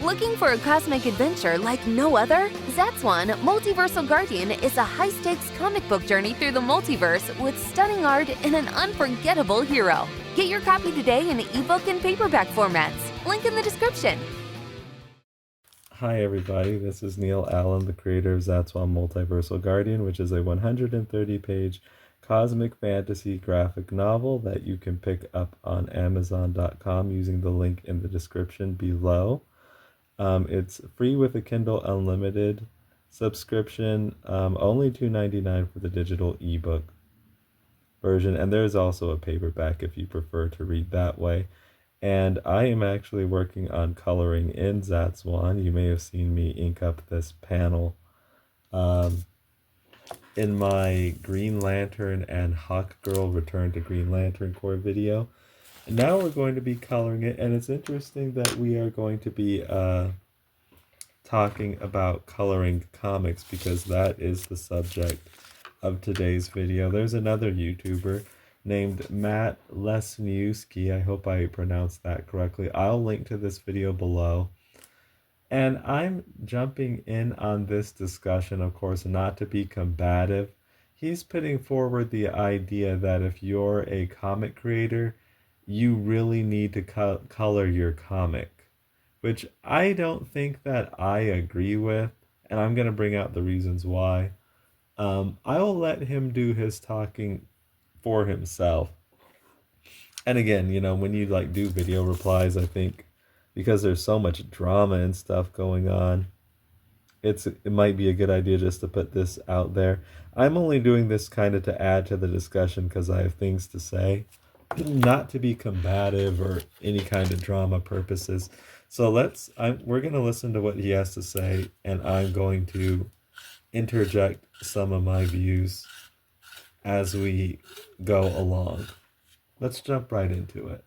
Looking for a cosmic adventure like no other? Zatswan, Multiversal Guardian is a high-stakes comic book journey through the multiverse with stunning art and an unforgettable hero. Get your copy today in ebook and paperback formats. Link in the description. Hi everybody, this is Neil Allen, the creator of Zatswan Multiversal Guardian, which is a 130-page cosmic fantasy graphic novel that you can pick up on Amazon.com using the link in the description below. It's free with a Kindle Unlimited subscription, only $2.99 for the digital ebook version, and there's also a paperback if you prefer to read that way. And I am actually working on coloring in Zatswan. You may have seen me ink up this panel in my Green Lantern and Hawk Girl Return to Green Lantern Corps video. And now we're going to be coloring it, and it's interesting that we are going to be talking about coloring comics because that is the subject of today's video. There's another YouTuber named MatthewLesniewski. I hope I pronounced that correctly. I'll link to this video below. And I'm jumping in on this discussion, of course, not to be combative. He's putting forward the idea that if you're a comic creator, you really need to color your comic, which I don't think that I agree with, and I'm going to bring out the reasons why. I'll let him do his talking for himself. And again, you know, when you like do video replies, I think because there's so much drama and stuff going on, it might be a good idea just to put this out there. I'm only doing this kind of to add to the discussion because I have things to say, not to be combative or any kind of drama purposes. So we're going to listen to what he has to say, and I'm going to interject some of my views as we go along. Let's jump right into it.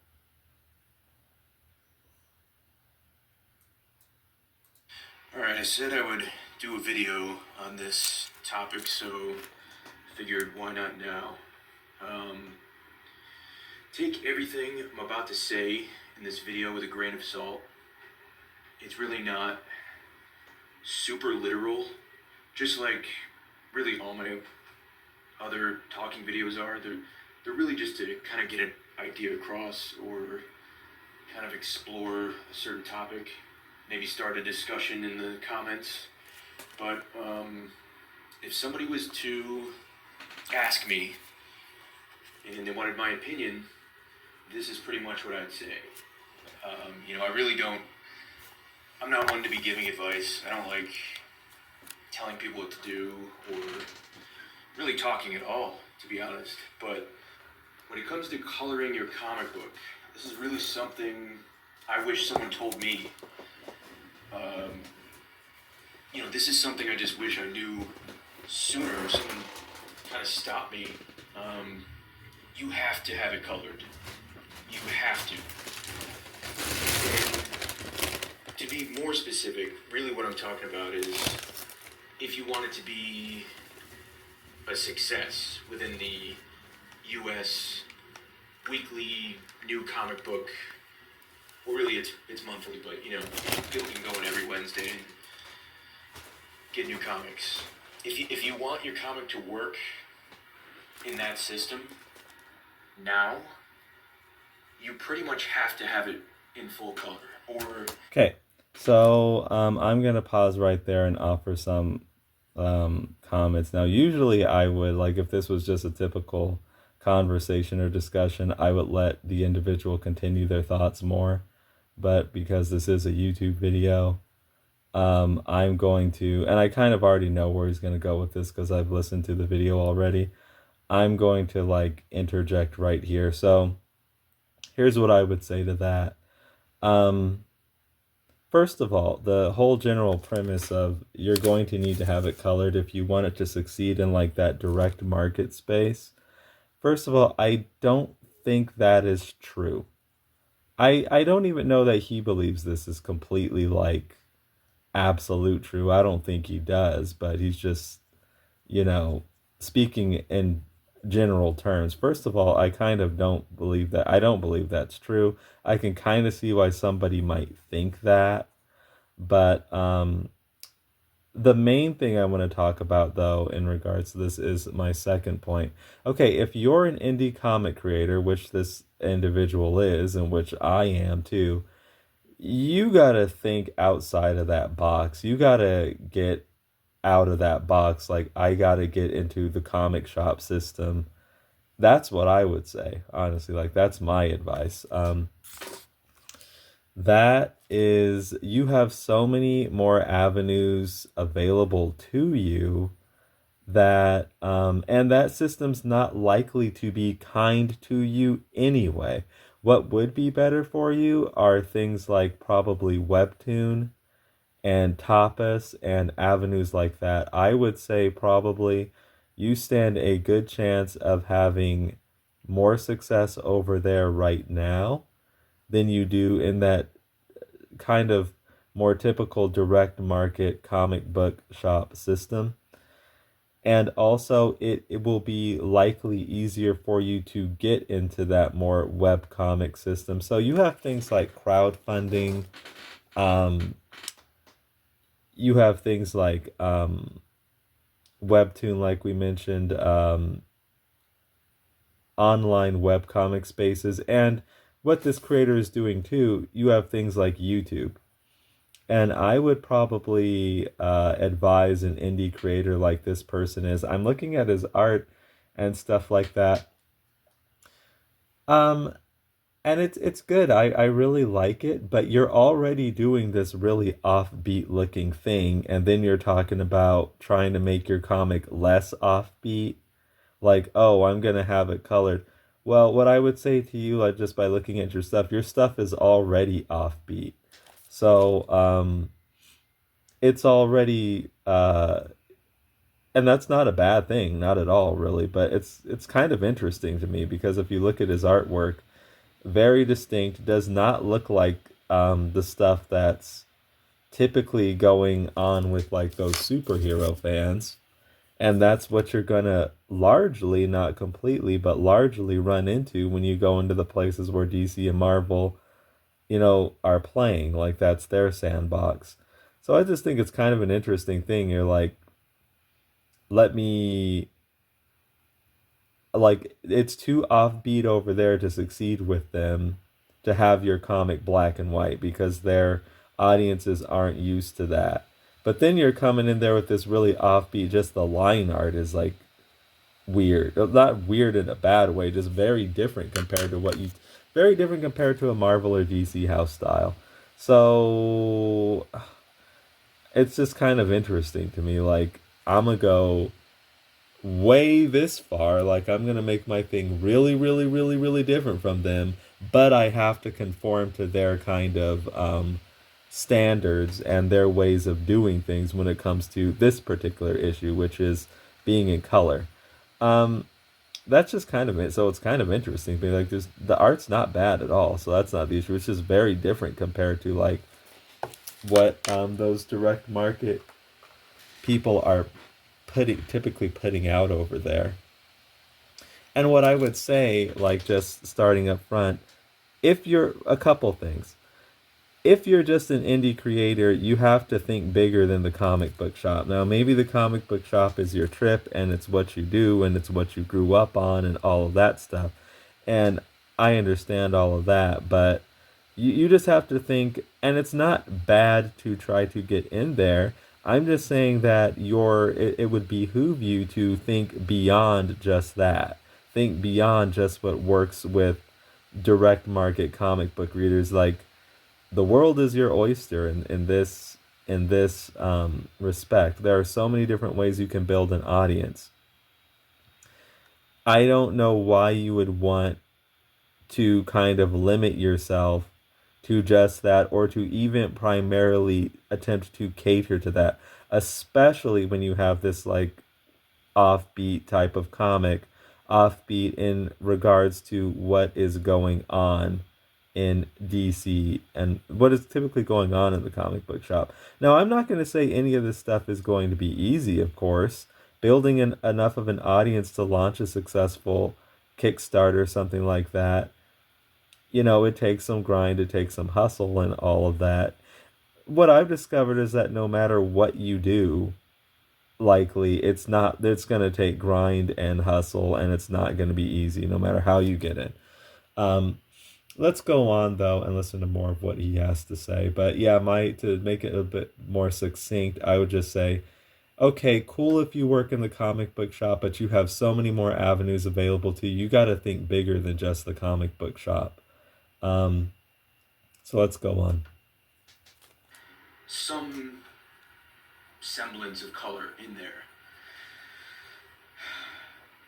Alright, I said I would do a video on this topic, so figured why not now. Take everything I'm about to say in this video with a grain of salt. It's really not super literal, just like really all my other talking videos are. They're really just to kind of get an idea across or kind of explore a certain topic, maybe start a discussion in the comments. But if somebody was to ask me and they wanted my opinion, this is pretty much what I'd say. You know, I'm not one to be giving advice. I don't like telling people what to do or really talking at all, to be honest. But when it comes to coloring your comic book, this is really something I wish someone told me. You know, this is something I just wish I knew sooner. Someone kind of stopped me. You have to have it colored. You have to. And to be more specific, really what I'm talking about is if you want it to be a success within the U.S. weekly new comic book, well, really it's monthly, but you know, people can go in every Wednesday and get new comics. If you want your comic to work in that system now, you pretty much have to have it in full color. Or okay, so I'm gonna pause right there and offer some comments. Now, usually I would, like, if this was just a typical conversation or discussion, I would let the individual continue their thoughts more. But because this is a YouTube video, I'm going to, and I kind of already know where he's going to go with this because I've listened to the video already. I'm going to like interject right here. So here's what I would say to that. First of all, the whole general premise of you're going to need to have it colored if you want it to succeed in like that direct market space. First of all, I don't think that is true. I don't even know that he believes this is completely like absolute true. I don't think he does, but he's just, you know, speaking in general terms. First of all, I kind of don't believe that. I don't believe that's true. I can kind of see why somebody might think that. But the main thing I want to talk about, though, in regards to this is my second point. Okay, if you're an indie comic creator, which this individual is, and which I am too, you gotta think outside of that box. You gotta get out of that box. Like, I gotta get into the comic shop system. That's what I would say, honestly. Like, that's my advice. That is, you have so many more avenues available to you that, and that system's not likely to be kind to you anyway. What would be better for you are things like probably Webtoon and Tapas and avenues like that. I would say probably you stand a good chance of having more success over there right now than you do in that kind of more typical direct market comic book shop system. And also, it will be likely easier for you to get into that more web comic system. So you have things like crowdfunding. You have things like Webtoon, like we mentioned, online webcomic spaces. And what this creator is doing too, you have things like YouTube. And I would probably advise an indie creator like this person is. I'm looking at his art and stuff like that. And it's good. I really like it, but you're already doing this really offbeat looking thing, and then you're talking about trying to make your comic less offbeat. Like, oh, I'm gonna have it colored. Well, what I would say to you, like, just by looking at your stuff is already offbeat. So, it's already, and that's not a bad thing, not at all, really. But it's kind of interesting to me because if you look at his artwork, very distinct, does not look like the stuff that's typically going on with like those superhero fans. And that's what you're gonna largely, not completely, but largely run into when you go into the places where DC and Marvel, are playing. Like, that's their sandbox. So I just think it's kind of an interesting thing. You're like, let me, like, it's too offbeat over there to succeed with them, to have your comic black and white, because their audiences aren't used to that. But then you're coming in there with this really offbeat, just the line art is like weird. Not weird in a bad way, just very different compared to very different compared to a Marvel or DC house style. So it's just kind of interesting to me. Like, I'm gonna go way this far. Like, I'm gonna make my thing really, really, really, really different from them, but I have to conform to their kind of standards and their ways of doing things when it comes to this particular issue, which is being in color. That's just kind of it. So it's kind of interesting. But like, the art's not bad at all. So that's not the issue. It's just very different compared to like what those direct market people are typically putting out over there. And what I would say, like, just starting up front, if you're a couple things. If you're just an indie creator, you have to think bigger than the comic book shop. Now, maybe the comic book shop is your trip and it's what you do and it's what you grew up on and all of that stuff. And I understand all of that, but you just have to think, and it's not bad to try to get in there. I'm just saying that it would behoove you to think beyond just that. Think beyond just what works with direct market comic book readers. Like, the world is your oyster in this respect. There are so many different ways you can build an audience. I don't know why you would want to kind of limit yourself to just that, or to even primarily attempt to cater to that, especially when you have this like offbeat type of comic, offbeat in regards to what is going on in DC and what is typically going on in the comic book shop. Now, I'm not going to say any of this stuff is going to be easy, of course. Building enough of an audience to launch a successful Kickstarter, something like that, it takes some grind, it takes some hustle and all of that. what I've discovered is that no matter what you do, likely it's going to take grind and hustle, and it's not going to be easy no matter how you get it. Let's go on though and listen to more of what he has to say. But yeah, to make it a bit more succinct, I would just say, okay, cool if you work in the comic book shop, but you have so many more avenues available to you. You got to think bigger than just the comic book shop. So let's go on. Some semblance of color in there.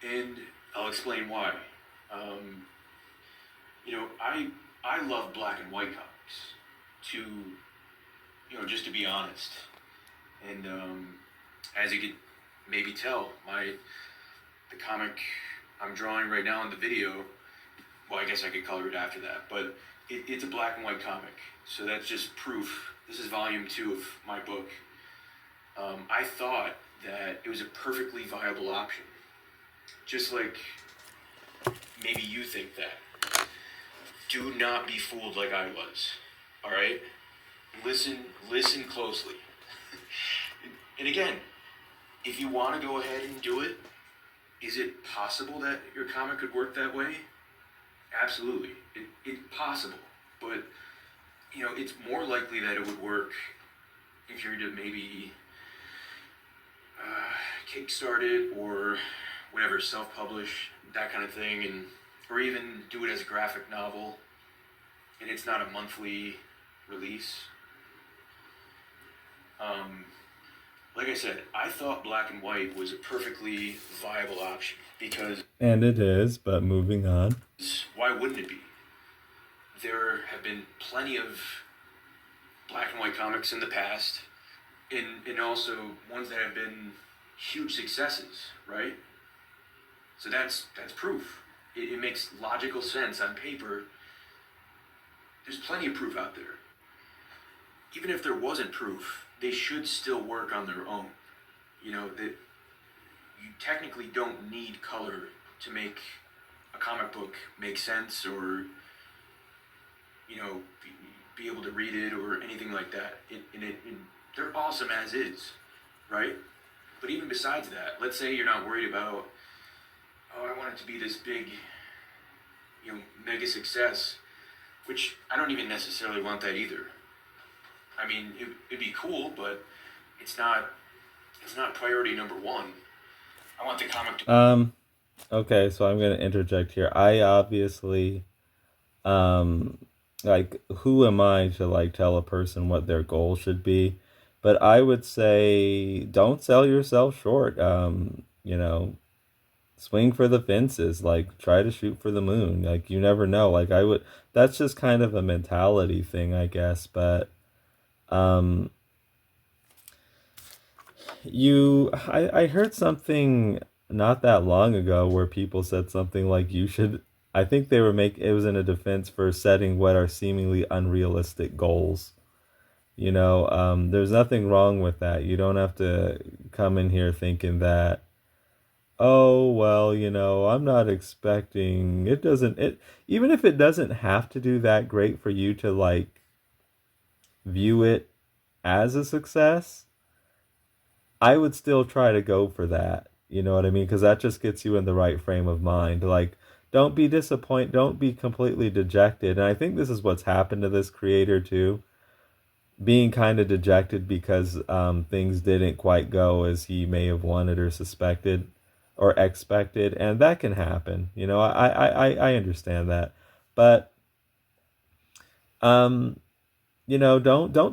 And I'll explain why. I love black and white comics, just to be honest. And as you could maybe tell, the comic I'm drawing right now in the video, well, I guess I could color it after that, but it's a black and white comic. So that's just proof. This is volume 2 of my book. I thought that it was a perfectly viable option. Just like maybe you think that. Do not be fooled like I was. All right? Listen closely. And again, if you want to go ahead and do it, is it possible that your comic could work that way? Absolutely. It's possible. But, it's more likely that it would work if you're to maybe kickstart it or whatever, self-publish, that kind of thing, or even do it as a graphic novel, and it's not a monthly release. Like I said, I thought black and white was a perfectly viable option because... And it is, but moving on. Why wouldn't it be? There have been plenty of black and white comics in the past, and also ones that have been huge successes, right? So that's proof. It makes logical sense on paper. There's plenty of proof out there. Even if there wasn't proof, they should still work on their own. That you technically don't need color to make a comic book make sense or, be able to read it or anything like that. They're awesome as is, right? But even besides that, let's say you're not worried about, I want it to be this big, mega success, which I don't even necessarily want that either. I mean, it'd be cool, but it's not priority number one. I want the comic to... Okay, so I'm going to interject here. I obviously, who am I to, tell a person what their goal should be? But I would say don't sell yourself short. Swing for the fences. Try to shoot for the moon. You never know. That's just kind of a mentality thing, I guess. But I heard something not that long ago where people said something like I think it was in a defense for setting what are seemingly unrealistic goals. There's nothing wrong with that. You don't have to come in here thinking that, oh, well, I'm not expecting, even if it doesn't have to do that great for you to view it as a success, I would still try to go for that. You know what I mean? Because that just gets you in the right frame of mind. Don't be disappointed. Don't be completely dejected. And I think this is what's happened to this creator too. Being kind of dejected because things didn't quite go as he may have wanted or suspected or expected. And that can happen. I understand that. But, don't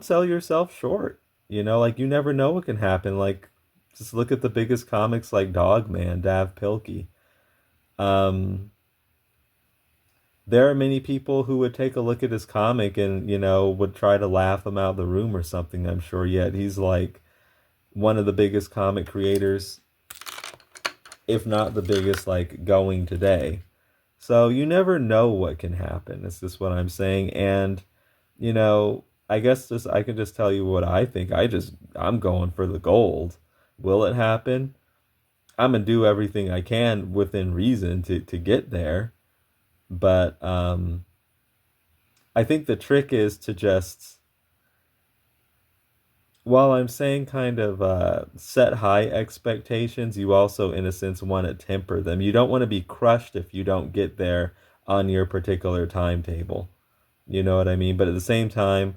sell yourself short. You never know what can happen. Just look at the biggest comics like Dogman, Dav Pilkey. There are many people who would take a look at his comic and, would try to laugh him out of the room or something, I'm sure. Yet he's one of the biggest comic creators, if not the biggest, going today. So you never know what can happen. That's just what I'm saying. And, I guess I can just tell you what I think. I'm going for the gold. Will it happen? I'm going to do everything I can within reason to get there. But I think the trick is to just while I'm saying kind of set high expectations, you also, in a sense, want to temper them. You don't want to be crushed if you don't get there on your particular timetable. You know what I mean? But at the same time,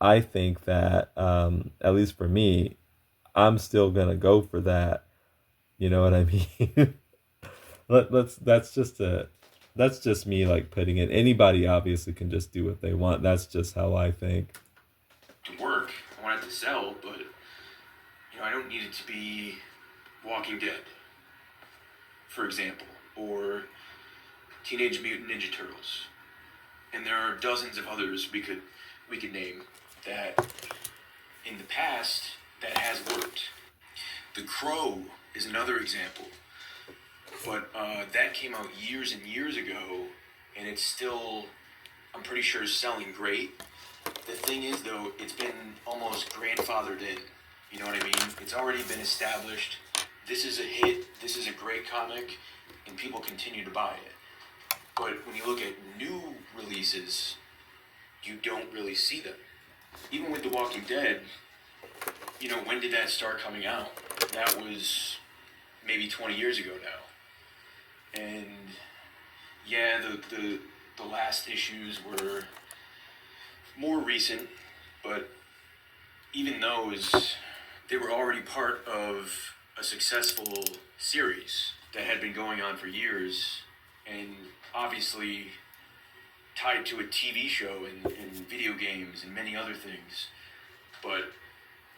I think that, at least for me, I'm still gonna go for that. You know what I mean? That's just me like putting it. Anybody obviously can just do what they want. That's just how I think. To work, I want it to sell, but I don't need it to be Walking Dead, for example, or Teenage Mutant Ninja Turtles. And there are dozens of others we could name that in the past that has worked. The Crow is another example, but that came out years and years ago, and it's still, I'm pretty sure, selling great. The thing is, though, it's been almost grandfathered in. You know what I mean? It's already been established. This is a hit. This is a great comic, and people continue to buy it. But when you look at new releases, you don't really see them. Even with The Walking Dead, when did that start coming out? That was maybe 20 years ago now. And yeah, the last issues were more recent, but even those, they were already part of a successful series that had been going on for years, and obviously tied to a TV show and video games and many other things, but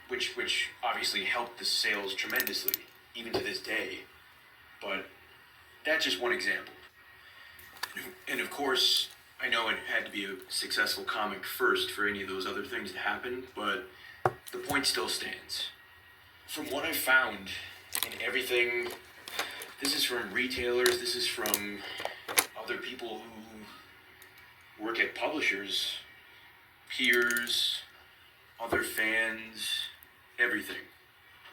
which obviously helped the sales tremendously, even to this day. But that's just one example. And of course, I know it had to be a successful comic first for any of those other things to happen, but the point still stands. From what I found in everything, this is from retailers, this is from other people who work at publishers, peers, other fans, everything.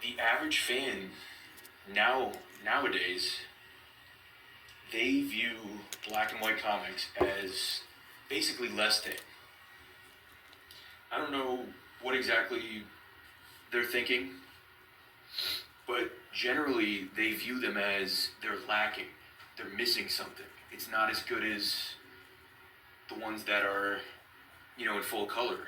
The average fan nowadays, they view black and white comics as basically less than. I don't know what exactly they're thinking, but generally they view them as they're lacking, they're missing something. It's not as good as the ones that are, in full color.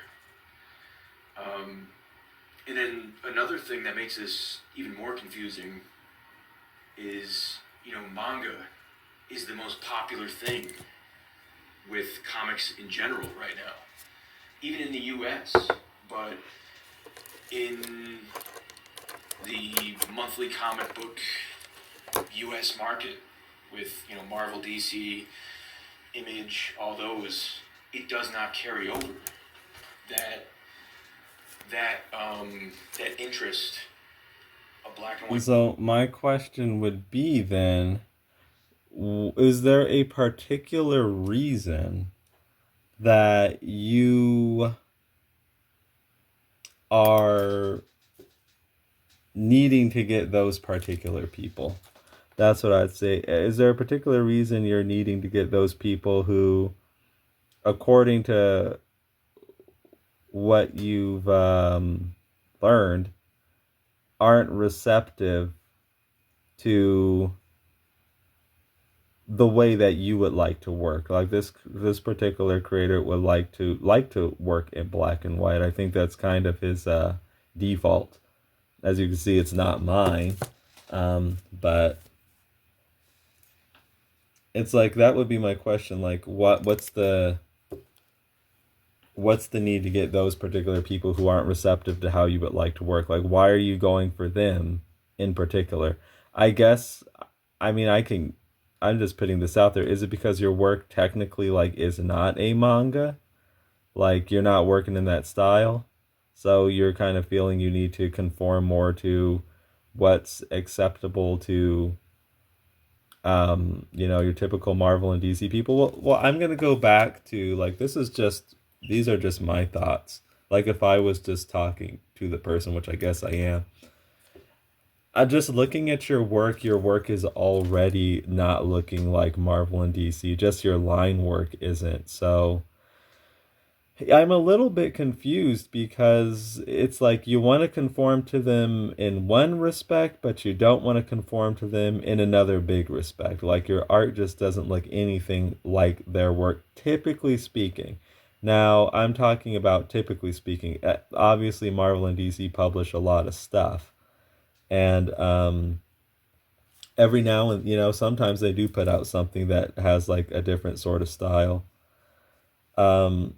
And then another thing that makes this even more confusing is, manga is the most popular thing with comics in general right now, even in the US, but in the monthly comic book US market with, Marvel, DC, Image, all those, it does not carry over that interest of black and white. So my question would be then, is there a particular reason that you are needing to get those particular people? That's what I'd say. Is there a particular reason you're needing to get those people who, according to what you've learned, aren't receptive to the way that you would like to work? Like this particular creator would like to work in black and white. I think that's kind of his default. As you can see, it's not mine, but it's like, that would be my question. Like, what's the need to get those particular people who aren't receptive to how you would like to work? Like, why are you going for them in particular? I guess, I'm just putting this out there. Is it because your work technically is not a manga? Like, you're not working in that style, so you're kind of feeling you need to conform more to what's acceptable to your typical Marvel and DC people? Well, I'm going to go back to, these are just my thoughts. Like, if I was just talking to the person, which I guess I am, just looking at your work is already not looking like Marvel and DC. Just your line work isn't. So I'm a little bit confused because it's like you want to conform to them in one respect, but you don't want to conform to them in another big respect. Like your art just doesn't look anything like their work, typically speaking. Now, I'm talking about typically speaking. Obviously, Marvel and DC publish a lot of stuff. And every now and, sometimes they do put out something that has like a different sort of style. Um,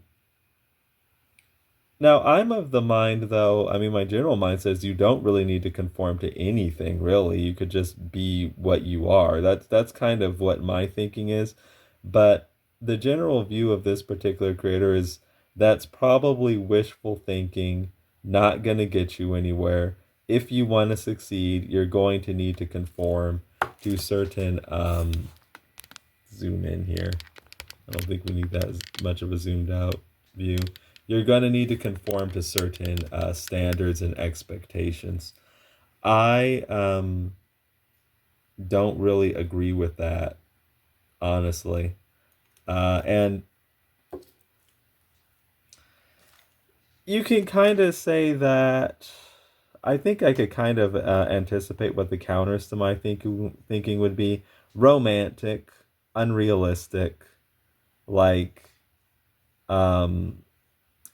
Now, I'm of the mind, though, I mean, my general mind says you don't really need to conform to anything, really. You could just be what you are. That's kind of what my thinking is. But the general view of this particular creator is that's probably wishful thinking, not going to get you anywhere. If you want to succeed, you're going to need to conform to certain, zoom in here. I don't think we need that as much of a zoomed out view. You're going to need to conform to certain standards and expectations. I don't really agree with that, honestly. And you can kind of say that I think I could kind of anticipate what the counters to my thinking would be: romantic, unrealistic, like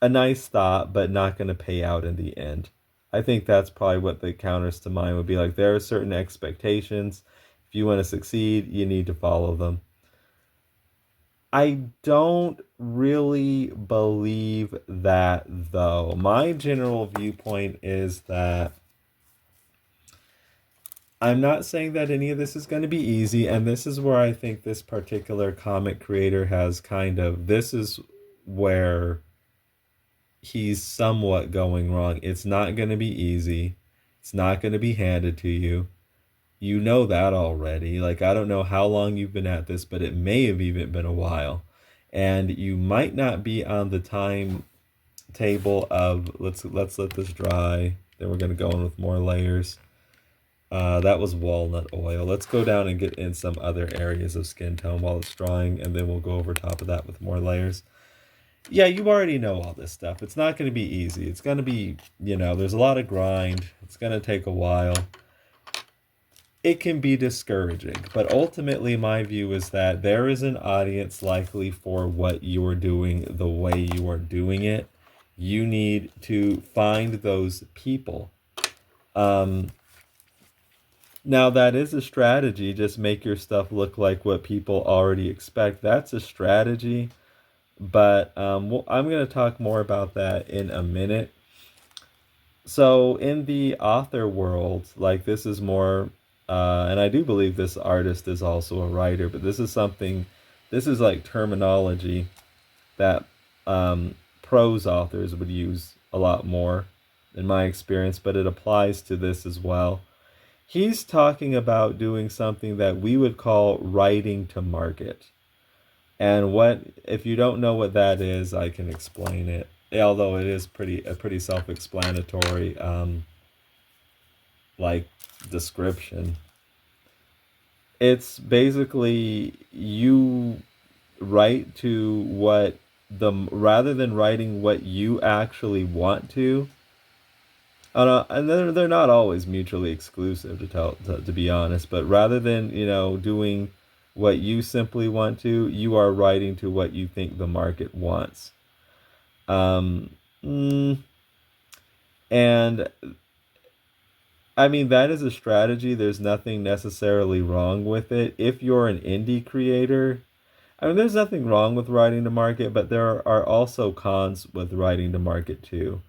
a nice thought, but not going to pay out in the end. I think that's probably what the counters to mine would be like. There are certain expectations. If you want to succeed, you need to follow them. I don't really believe that, though. My general viewpoint is that I'm not saying that any of this is going to be easy, and this is where I think this particular comic creator has this is where he's somewhat going wrong. It's not going to be easy. It's not going to be handed to you. You know that already. Like, I don't know how long you've been at this, but it may have even been a while. And you might not be on the timetable of let's let this dry. Then we're going to go in with more layers. That was walnut oil. Let's go down and get in some other areas of skin tone while it's drying, and then we'll go over top of that with more layers. Yeah, you already know all this stuff. It's not going to be easy. It's going to be, there's a lot of grind. It's going to take a while. It can be discouraging, but ultimately my view is that there is an audience likely for what you are doing the way you are doing it. You need to find those people. Now, that is a strategy. Just make your stuff look like what people already expect. That's a strategy. But I'm going to talk more about that in a minute. So in the author world, like this is more, and I do believe this artist is also a writer, but this is like terminology that prose authors would use a lot more in my experience, but it applies to this as well. He's talking about doing something that we would call writing to market. And if you don't know what that is, I can explain it. Although it is a pretty self-explanatory like description. It's basically you write to rather than writing what you actually want to. And they're not always mutually exclusive to be honest, but rather than, doing what you simply want to, you are writing to what you think the market wants. And I mean, that is a strategy. There's nothing necessarily wrong with it. If you're an indie creator, I mean, there's nothing wrong with writing to market, but there are also cons with writing to market too.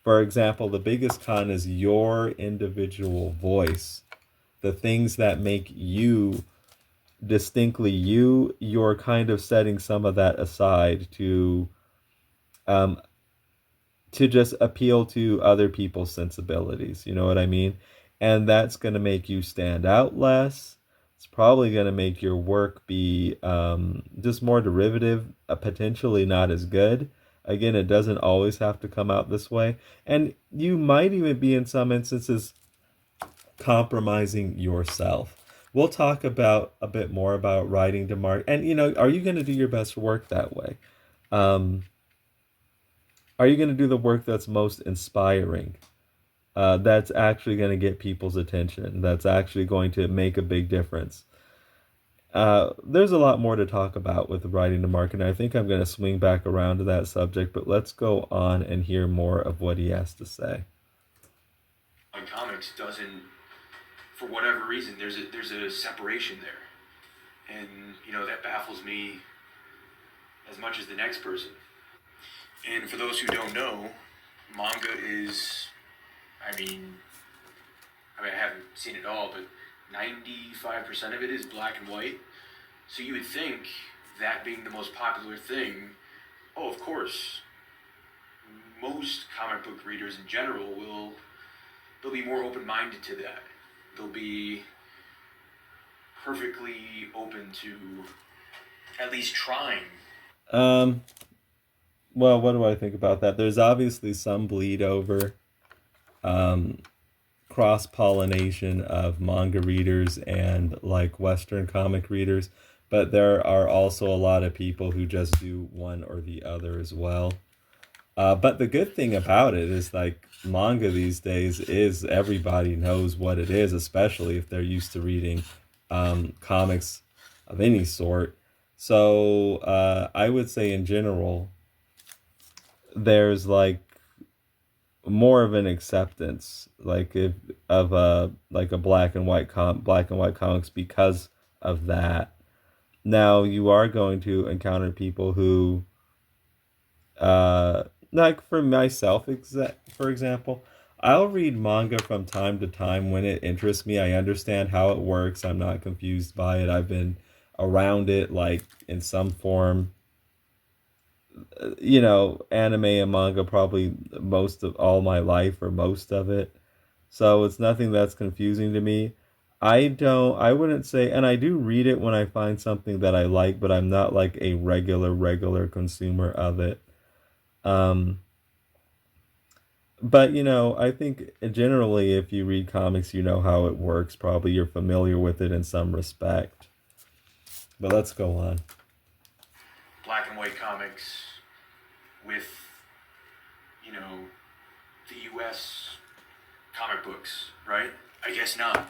For example, the biggest con is your individual voice. The things that make you distinctly you're kind of setting some of that aside to just appeal to other people's sensibilities. You know what I mean? And that's going to make you stand out less. It's probably going to make your work be just more derivative, potentially not as good. Again, it doesn't always have to come out this way. And you might even be, in some instances, compromising yourself. We'll talk about a bit more about writing to market. And, are you going to do your best work that way? Are you going to do the work that's most inspiring? That's actually going to get people's attention. That's actually going to make a big difference. There's a lot more to talk about with writing to market, and I think I'm going to swing back around to that subject, but let's go on and hear more of what he has to say. On comics doesn't, for whatever reason, there's a separation there, and that baffles me as much as the next person. And for those who don't know, manga is, I mean I haven't seen it all, but 95% of it is black and white. So you would think, that being the most popular thing, oh, of course, most comic book readers in general they'll be more open-minded to that. They'll be perfectly open to at least trying. Well, what do I think about that? There's obviously some bleed over, cross-pollination of manga readers and like Western comic readers, but there are also a lot of people who just do one or the other as well. But the good thing about it is like manga these days is everybody knows what it is, especially if they're used to reading comics of any sort. So I would say in general, there's like more of an acceptance like if of a like a black and white comics because of that. Now you are going to encounter people who like for myself for example, I'll read manga from time to time when it interests me. I understand how it works. I'm not confused by it. I've been around it like in some form, anime and manga probably most of all my life or most of it. So it's nothing that's confusing to me. I wouldn't say, and I do read it when I find something that I like, but I'm not like a regular consumer of it. Um, but I think generally if you read comics, you know how it works. Probably you're familiar with it in some respect. But let's go on. Black and white comics with, the U.S. comic books, right? I guess not.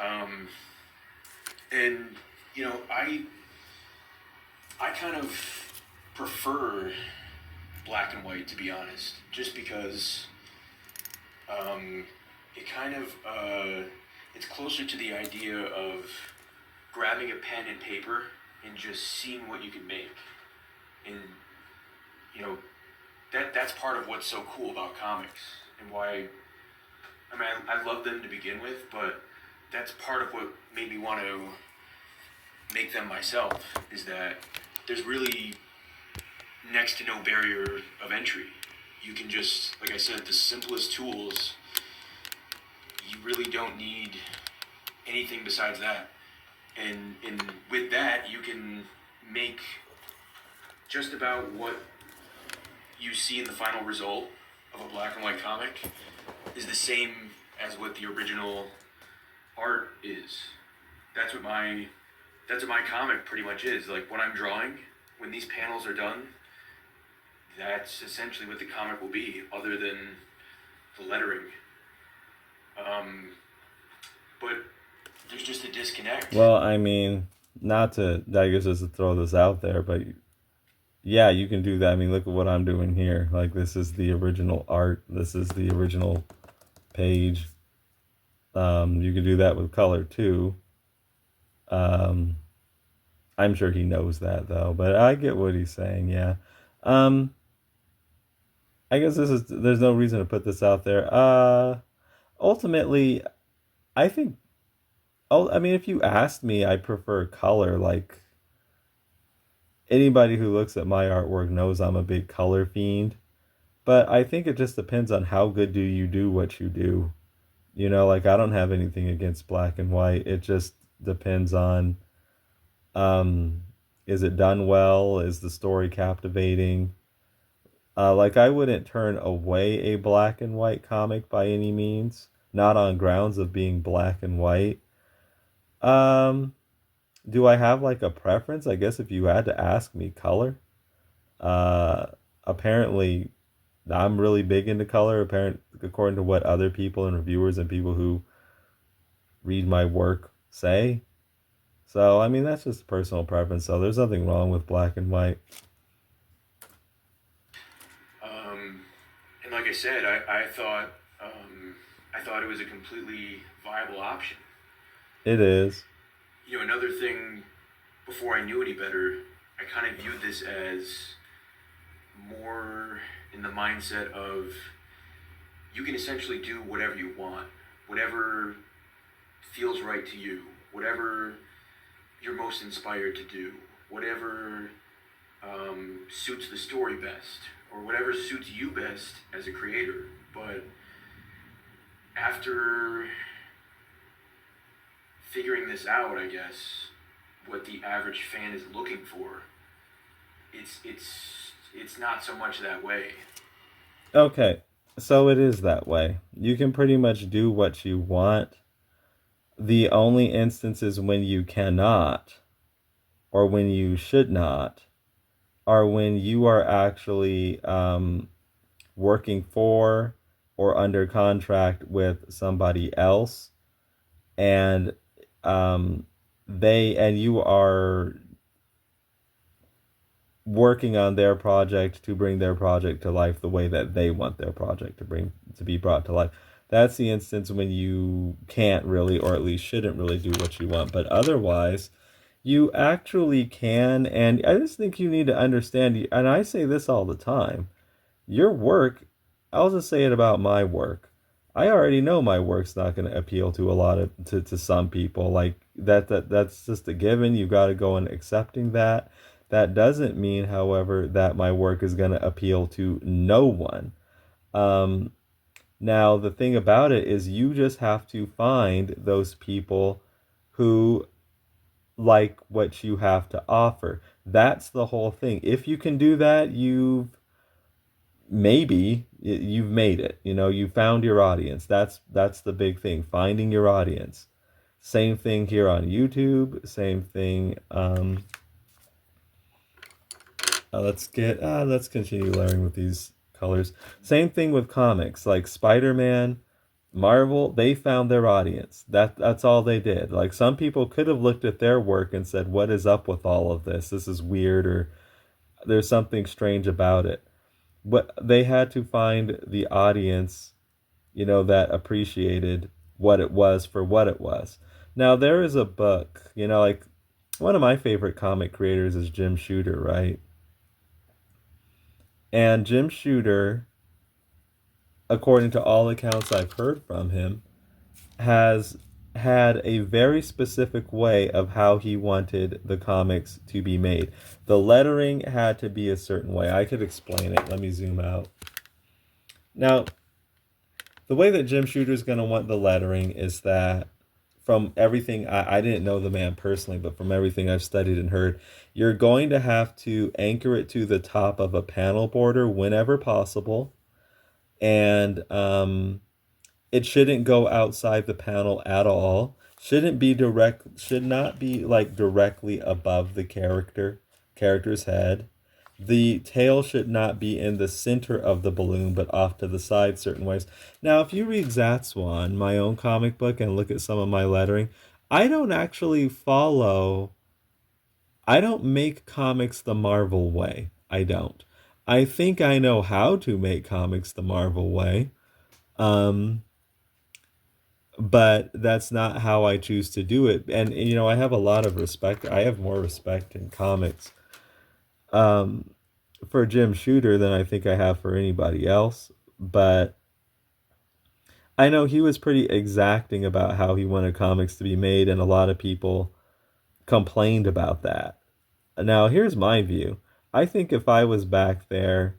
And, I kind of prefer black and white, to be honest, just because it kind of, it's closer to the idea of grabbing a pen and paper and just seeing what you can make. And, that's part of what's so cool about comics and why, I love them to begin with, but that's part of what made me want to make them myself, is that there's really next to no barrier of entry. You can just, like I said, the simplest tools, you really don't need anything besides that. And with that, you can make just about what you see in the final result of a black and white comic is the same as what the original art is. That's what my comic pretty much is. Like when I'm drawing, when these panels are done, that's essentially what the comic will be, other than the lettering. But there's just a disconnect. Well, not to, I guess, just to throw this out there, but yeah, you can do that. Look at what I'm doing here. Like, this is the original art. This is the original page. You can do that with color too. I'm sure he knows that though, but I get what he's saying. Yeah. I guess there's no reason to put this out there. Ultimately, I think, if you asked me, I prefer color. Like, anybody who looks at my artwork knows I'm a big color fiend. But I think it just depends on how good do you do what you do. Like, I don't have anything against black and white. It just depends on, is it done well? Is the story captivating? Like, I wouldn't turn away a black and white comic by any means. Not on grounds of being black and white. Do I have like a preference? I guess if you had to ask me, color. Apparently I'm really big into color, according to what other people and reviewers and people who read my work say. So, I mean, that's just personal preference. So there's nothing wrong with black and white. And like I said, I thought it was a completely viable option. It is. You know, another thing, before I knew any better, I kind of viewed this as more in the mindset of you can essentially do whatever you want, whatever feels right to you, whatever you're most inspired to do, whatever suits the story best, or whatever suits you best as a creator. But after figuring this out, I guess, what the average fan is looking for, it's not so much that way. Okay, so it is that way. You can pretty much do what you want. The only instances when you cannot, or when you should not, are when you are actually working for or under contract with somebody else, and you are working on their project to bring their project to life the way that they want their project to be brought to life. That's the instance when you can't really, or at least shouldn't really, do what you want. But otherwise, you actually can. And I just think you need to understand, and I say this all the time, your work, I'll just say it about my work. I already know my work's not going to appeal to a lot of, to some people. Like that's just a given. You got to go in accepting that. That doesn't mean, however, that my work is going to appeal to no one. Now, the thing about it is you just have to find those people who like what you have to offer. That's the whole thing. If you can do that, you've made it. You know, you found your audience. That's the big thing, finding your audience. Same thing here on YouTube. Same thing. Let's continue layering with these colors. Same thing with comics, like Spider-Man, Marvel. They found their audience. That's all they did. Like, some people could have looked at their work and said, "What is up with all of this? This is weird," or "There's something strange about it." But they had to find the audience, you know, that appreciated what it was for what it was. Now, there is a book, you know, like, one of my favorite comic creators is Jim Shooter, right? And Jim Shooter, according to all accounts I've heard from him, has had a very specific way of how he wanted the comics to be made. The lettering had to be a certain way. I could explain it. Let me zoom out. Now, the way that Jim Shooter is going to want the lettering is that, from everything, I didn't know the man personally, but from everything I've studied and heard, you're going to have to anchor it to the top of a panel border whenever possible. And it shouldn't go outside the panel at all. Should not be like directly above the character's head. The tail should not be in the center of the balloon, but off to the side certain ways. Now, if you read Zatswan, my own comic book, and look at some of my lettering, I don't make comics the Marvel way. I don't. I think I know how to make comics the Marvel way. But that's not how I choose to do it. And, you know, I have a lot of respect. I have more respect in comics for Jim Shooter than I think I have for anybody else. But I know he was pretty exacting about how he wanted comics to be made, and a lot of people complained about that. Now, here's my view. I think if I was back there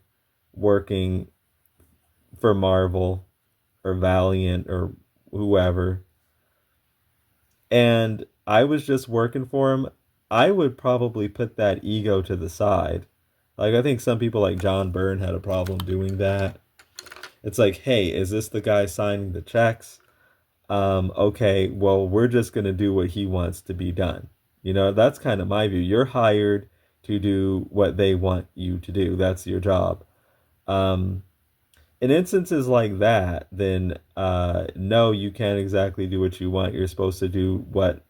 working for Marvel or Valiant or whoever, and I was just working for him, I would probably put that ego to the side. Like, I think some people like John Byrne had a problem doing that. It's like, hey, is this the guy signing the checks? Okay, well, we're just going to do what he wants to be done. You know, that's kind of my view. You're hired to do what they want you to do. That's your job. in instances like that, then no, you can't exactly do what you want. You're supposed to do what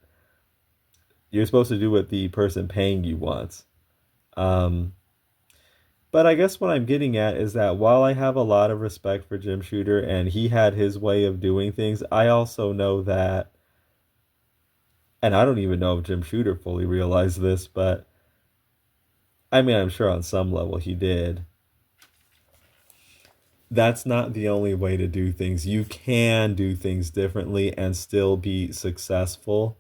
the person paying you wants. Um, but I guess what I'm getting at is that while I have a lot of respect for Jim Shooter and he had his way of doing things, I also know that, and I don't even know if Jim Shooter fully realized this, but I mean, I'm sure on some level he did. That's not the only way to do things. You can do things differently and still be successful.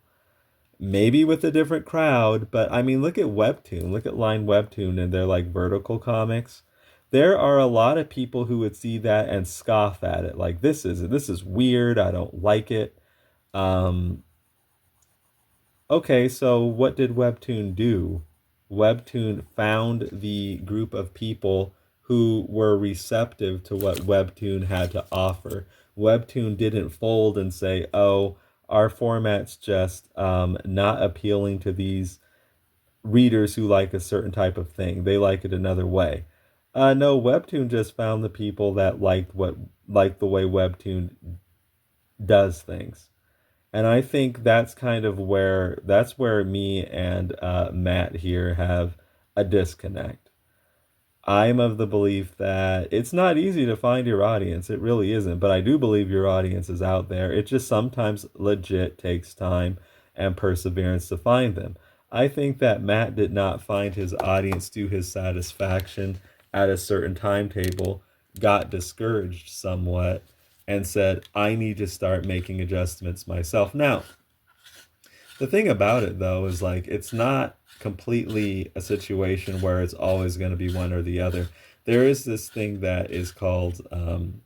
Maybe with a different crowd, but I mean, look at Webtoon. Look at Line Webtoon and their like vertical comics. There are a lot of people who would see that and scoff at it. Like this is weird. I don't like it. Um, okay, so what did Webtoon do? Webtoon found the group of people who were receptive to what Webtoon had to offer. Webtoon didn't fold and say, oh, our format's just not appealing to these readers who like a certain type of thing. They like it another way. No, Webtoon just found the people that liked the way Webtoon does things. And I think that's where me and Matt here have a disconnect. I'm of the belief that it's not easy to find your audience. It really isn't. But I do believe your audience is out there. It just sometimes legit takes time and perseverance to find them. I think that Matt did not find his audience to his satisfaction at a certain timetable, got discouraged somewhat, and said, I need to start making adjustments myself. Now, the thing about it, though, is like it's not completely a situation where it's always going to be one or the other. There is this thing that is called, in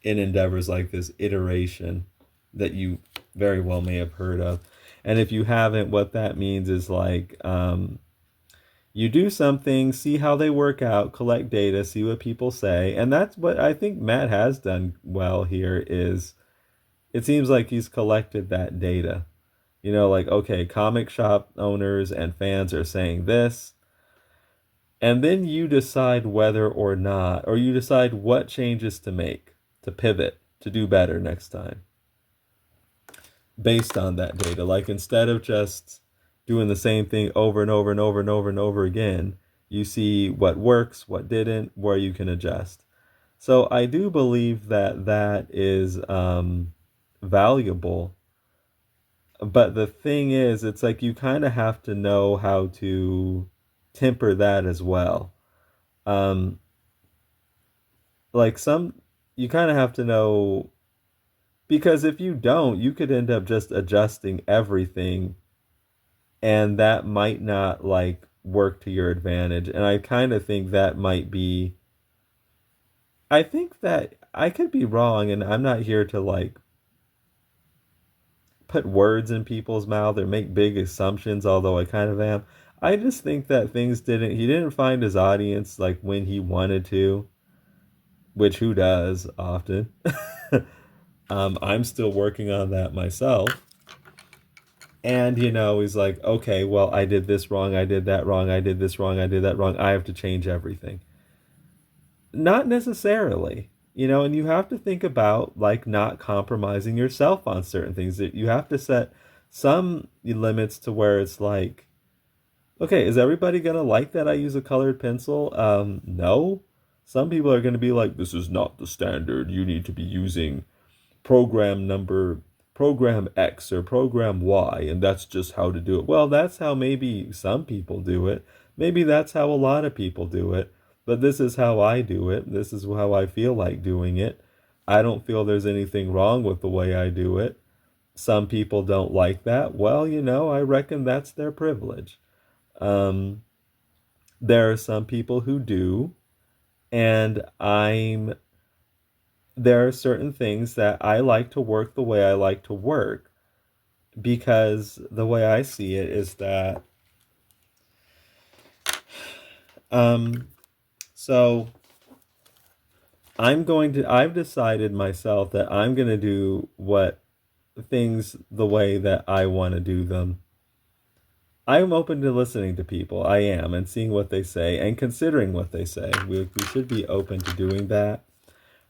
endeavors like this, iteration, that you very well may have heard of. And if you haven't, what that means is like you do something, see how they work out, collect data, see what people say. And that's what I think Matt has done well here is it seems like he's collected that data. You know, like, okay, comic shop owners and fans are saying this. And then you decide whether or not, or you decide what changes to make, to pivot, to do better next time based on that data. Like instead of just doing the same thing over and over and over and over and over again, you see what works, what didn't, where you can adjust. So I do believe that that is valuable. But the thing is, it's like you kind of have to know how to temper that as well. Um, like you kind of have to know, because if you don't, you could end up just adjusting everything and that might not like work to your advantage. And I kind of think that might be, I think that I could be wrong and I'm not here to like put words in people's mouth or make big assumptions, although I kind of am. I just think that he didn't find his audience like when he wanted to, which who does often. I'm still working on that myself. And, you know, he's like, okay, well, I did this wrong. I did that wrong. I did this wrong. I did that wrong. I have to change everything. Not necessarily, you know, and you have to think about like not compromising yourself on certain things. You have to set some limits to where it's like, okay, is everybody going to like that I use a colored pencil? No. Some people are going to be like, this is not the standard. You need to be using program X or program Y, and that's just how to do it. Well, that's how maybe some people do it. Maybe that's how a lot of people do it. But this is how I do it. This is how I feel like doing it. I don't feel there's anything wrong with the way I do it. Some people don't like that. Well, you know, I reckon that's their privilege. There are some people who do, and there are certain things that I like to work the way I like to work, because the way I see it is that so I've decided myself that I'm going to do things the way that I want to do them. I'm open to listening to people. I am, and seeing what they say and considering what they say. We should be open to doing that.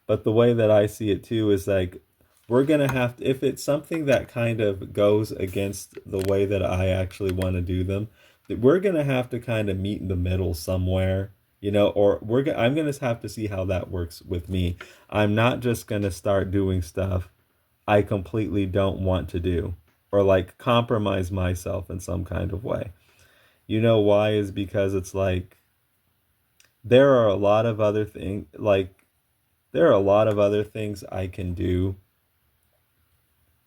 But the way that I see it too is like, we're going to have to, if it's something that kind of goes against the way that I actually want to do them, that we're going to have to kind of meet in the middle somewhere, you know, or I'm going to have to see how that works with me. I'm not just going to start doing stuff I completely don't want to do, or like compromise myself in some kind of way. You know why? Is because it's like there are a lot of other things, like there are a lot of other things I can do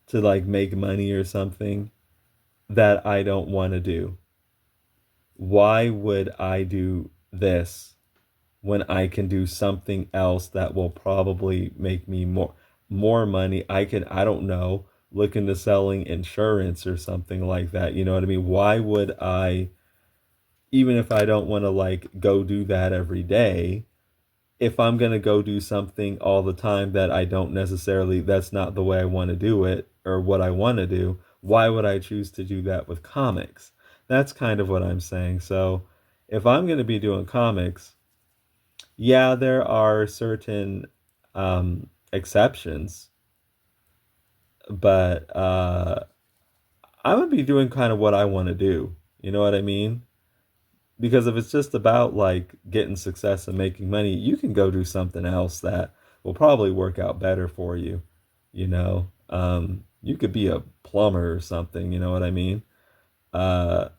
to like make money or something that I don't want to do. Why would I do this when I can do something else that will probably make me more money? I don't know, look into selling insurance or something like that. You know what I mean? Why would I, even if I don't want to like go do that every day, if I'm going to go do something all the time that I don't necessarily, that's not the way I want to do it or what I want to do, why would I choose to do that with comics? That's kind of what I'm saying. So if I'm going to be doing comics, yeah, there are certain exceptions, but I'm going to be doing kind of what I want to do. You know what I mean? Because if it's just about like getting success and making money, you can go do something else that will probably work out better for you. You know, you could be a plumber or something. You know what I mean? Uh,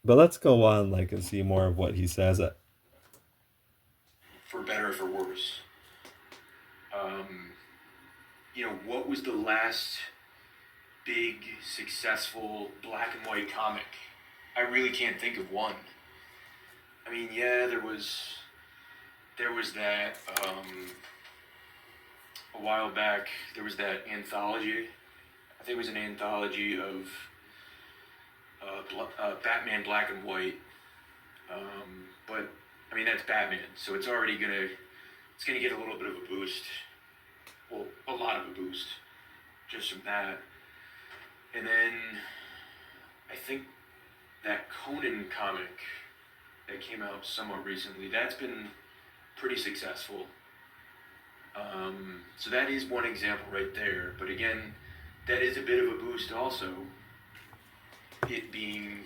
but let's go on like and see more of what he says. For better or for worse. You know, what was the last big, successful black and white comic? I really can't think of one. I mean, yeah, there was that, a while back, there was that anthology. I think it was an anthology of Batman Black and White. But, I mean, that's Batman, so it's already it's gonna get a little bit of a boost. Well, a lot of a boost, just from that. And then, I think that Conan comic that came out somewhat recently, that's been pretty successful. So that is one example right there. But again, that is a bit of a boost also, it being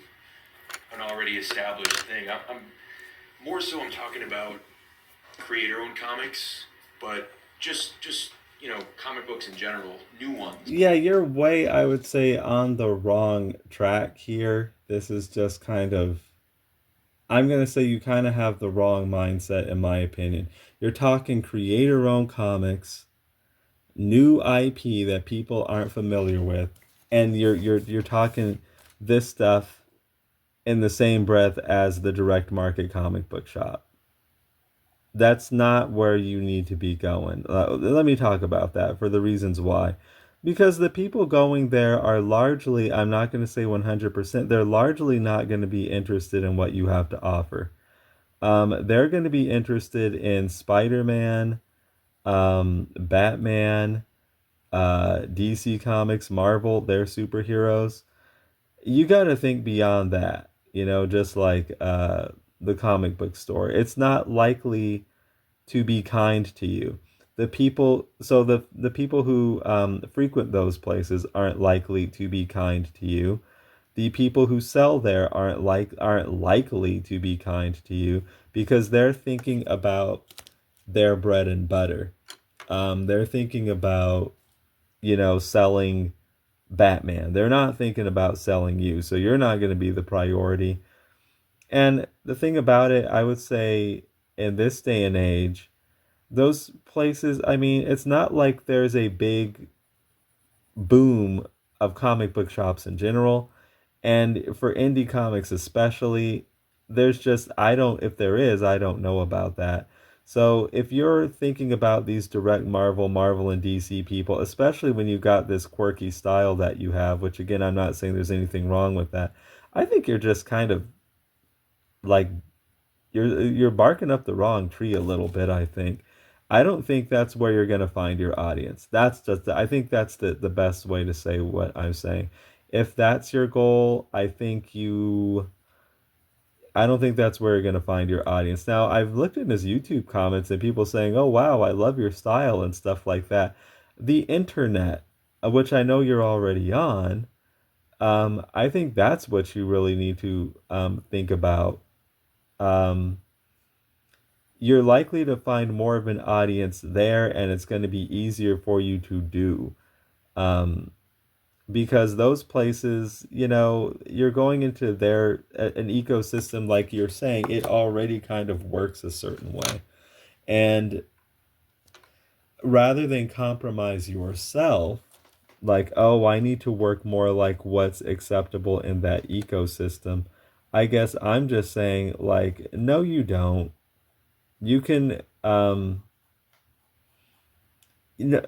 an already established thing. I'm talking about creator-owned comics, but just you know, comic books in general, new ones. Yeah, you're way, I would say, on the wrong track here. This is just kind of, I'm going to say you kind of have the wrong mindset, in my opinion. You're talking creator-owned comics, new IP that people aren't familiar with, and you're talking this stuff in the same breath as the direct market comic book shop. That's not where you need to be going. Let me talk about that for the reasons why. Because the people going there are largely, I'm not going to say 100%, they're largely not going to be interested in what you have to offer. They're going to be interested in Spider-Man, Batman, DC Comics, Marvel, their superheroes. You got to think beyond that, you know, just like the comic book store. It's not likely to be kind to you. The people, so the people who frequent those places aren't likely to be kind to you. The people who sell there aren't likely to be kind to you because they're thinking about their bread and butter. They're thinking about, you know, selling Batman. They're not thinking about selling you, so you're not going to be the priority. And the thing about it, I would say, in this day and age, those places, I mean, it's not like there's a big boom of comic book shops in general. And for indie comics especially, there's just, if there is, I don't know about that. So if you're thinking about these direct Marvel and DC people, especially when you've got this quirky style that you have, which again, I'm not saying there's anything wrong with that. I think you're just kind of like, you're barking up the wrong tree a little bit, I think. I don't think that's where you're going to find your audience. I think that's the best way to say what I'm saying. If that's your goal, I think I don't think that's where you're going to find your audience. Now, I've looked in his YouTube comments and people saying, "Oh, wow, I love your style," and stuff like that. The internet, which I know you're already on, I think that's what you really need to think about. Um, you're likely to find more of an audience there, and it's going to be easier for you to do. Um, because those places, you're going into an ecosystem, like you're saying, it already kind of works a certain way. And rather than compromise yourself, like, oh, I need to work more like what's acceptable in that ecosystem, I guess I'm just saying, like, no, you don't. You can, you know,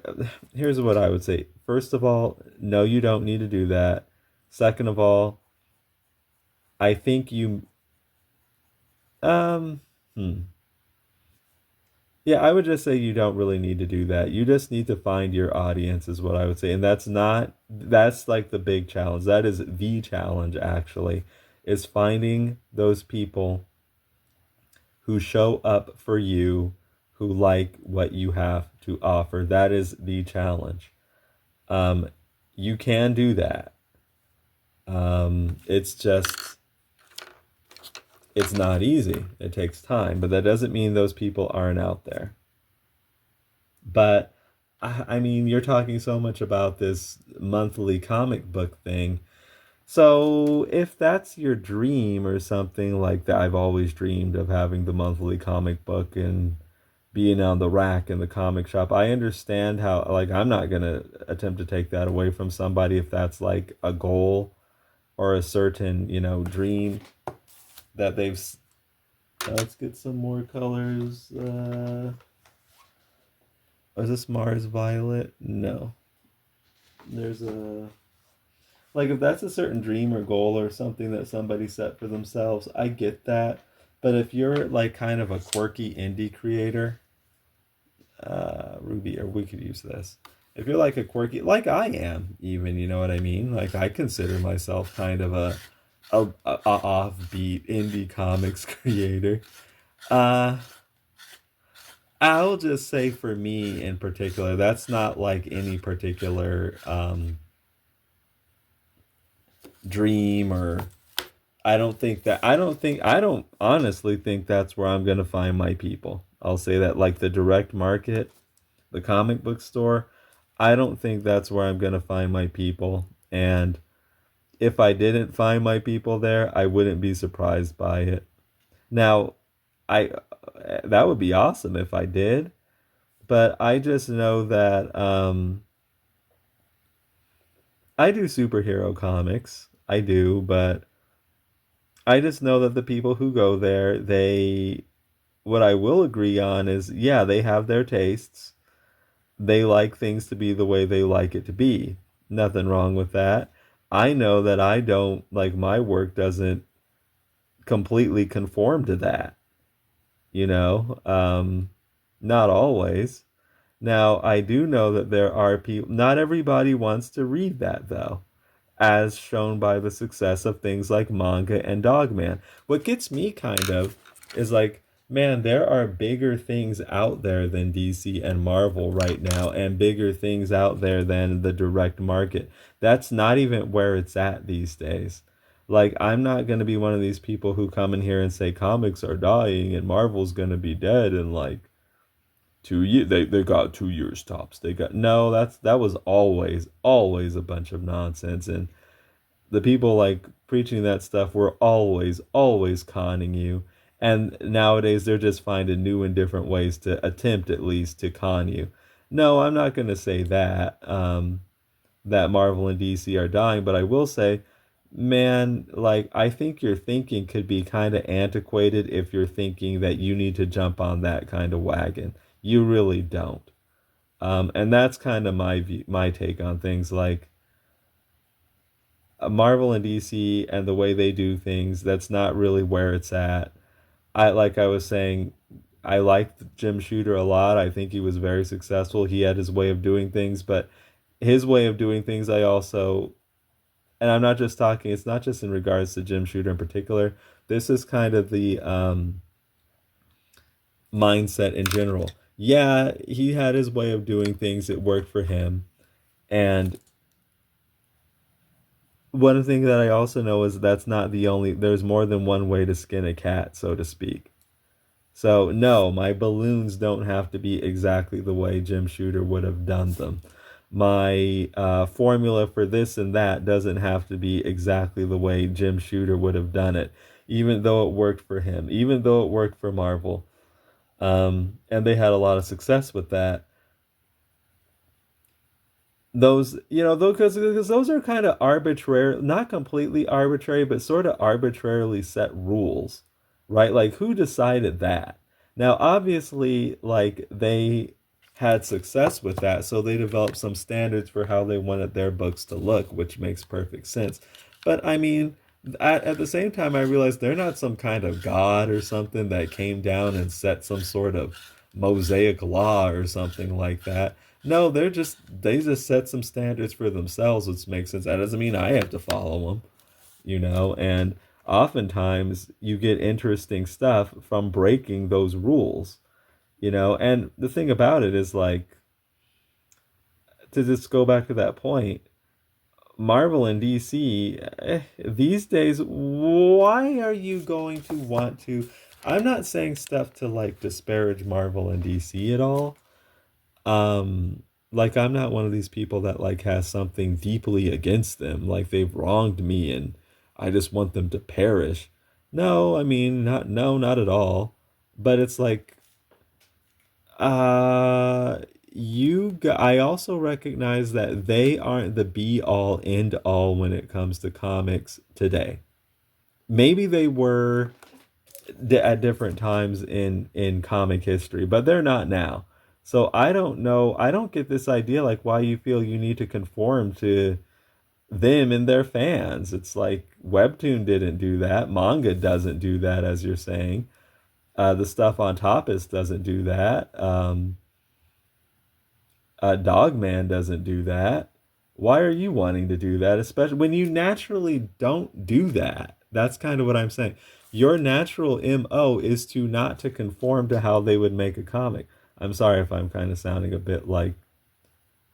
here's what I would say. First of all, no, you don't need to do that. Second of all, I think you, um, hmm. Yeah, I would just say you don't really need to do that. You just need to find your audience, is what I would say. And that's like the big challenge. That is the challenge, actually, is finding those people who show up for you, who like what you have to offer. That is the challenge. You can do that. It's just, it's not easy. It takes time, but that doesn't mean those people aren't out there. But I mean, you're talking so much about this monthly comic book thing. So if that's your dream or something like that, I've always dreamed of having the monthly comic book and being on the rack in the comic shop. I understand how, like, I'm not going to attempt to take that away from somebody if that's like a goal or a certain, dream that they've. Let's get some more colors. Is this Mars Violet? No. There's a. Like, if that's a certain dream or goal or something that somebody set for themselves, I get that. But if you're like kind of a quirky indie creator, Ruby, or we could use this. If you're like a quirky, like I am, even, you know what I mean? Like, I consider myself kind of a offbeat indie comics creator. I'll just say, for me in particular, that's not like any particular dream, or I don't honestly think that's where I'm going to find my people. I'll say that, like, the direct market, the comic book store, I don't think that's where I'm going to find my people. And if I didn't find my people there, I wouldn't be surprised by it. Now, I that would be awesome if I did, but I just know that I do superhero comics. I do, but I just know that the people who go there, what I will agree on is, yeah, they have their tastes. They like things to be the way they like it to be. Nothing wrong with that. I know that I don't, like, my work doesn't completely conform to that. Not always. Now, I do know that there are people, not everybody wants to read that, though, as shown by the success of things like manga and Dogman. What gets me kind of is like, man, there are bigger things out there than DC and Marvel right now, and bigger things out there than the direct market. That's not even where it's at these days. Like, I'm not going to be one of these people who come in here and say comics are dying and Marvel's going to be dead in like 2 years. They got 2 years tops. They got, no, that was always a bunch of nonsense. And the people like preaching that stuff were always conning you. And nowadays they're just finding new and different ways to attempt, at least, to con you. No, I'm not going to say that that Marvel and DC are dying, but I will say, man, like, I think your thinking could be kind of antiquated if you're thinking that you need to jump on that kind of wagon. You really don't. And that's kind of my take on things. Like, Marvel and DC and the way they do things, that's not really where it's at. Like I was saying, I liked Jim Shooter a lot. I think he was very successful. He had his way of doing things, but his way of doing things, I also, and I'm not just talking, it's not just in regards to Jim Shooter in particular, This is kind of the mindset in general. Yeah, he had his way of doing things. It worked for him. And one thing that I also know is that's not the only, there's more than one way to skin a cat, so to speak. So, no, my balloons don't have to be exactly the way Jim Shooter would have done them. My formula for this and that doesn't have to be exactly the way Jim Shooter would have done it, even though it worked for him, even though it worked for Marvel. And they had a lot of success with that. Those, you know, because those are kind of arbitrary, not completely arbitrary, but sort of arbitrarily set rules, right? Like, who decided that? Now, obviously, like, they had success with that, so they developed some standards for how they wanted their books to look, which makes perfect sense. But I mean, at the same time, I realized they're not some kind of god or something that came down and set some sort of Mosaic law or something like that. No, they just set some standards for themselves, which makes sense. That doesn't mean I have to follow them, you know. And oftentimes you get interesting stuff from breaking those rules, you know. And the thing about it is, like, to just go back to that point, Marvel and DC, these days, why are you going to want to? I'm not saying stuff to like disparage Marvel and DC at all. Um, like, I'm not one of these people that like has something deeply against them, like they've wronged me and I just want them to perish. No, I mean, not, no, not at all. But it's like, uh, I also recognize that they aren't the be all end all when it comes to comics today. Maybe they were at different times in comic history, but they're not now. So I don't know. I don't get this idea like why you feel you need to conform to them and their fans. It's like Webtoon didn't do that. Manga doesn't do that, as you're saying. The stuff on Topis doesn't do that. Dogman doesn't do that. Why are you wanting to do that, especially when you naturally don't do that? That's kind of what I'm saying. Your natural MO is to not to conform to how they would make a comic. I'm sorry if I'm kind of sounding a bit like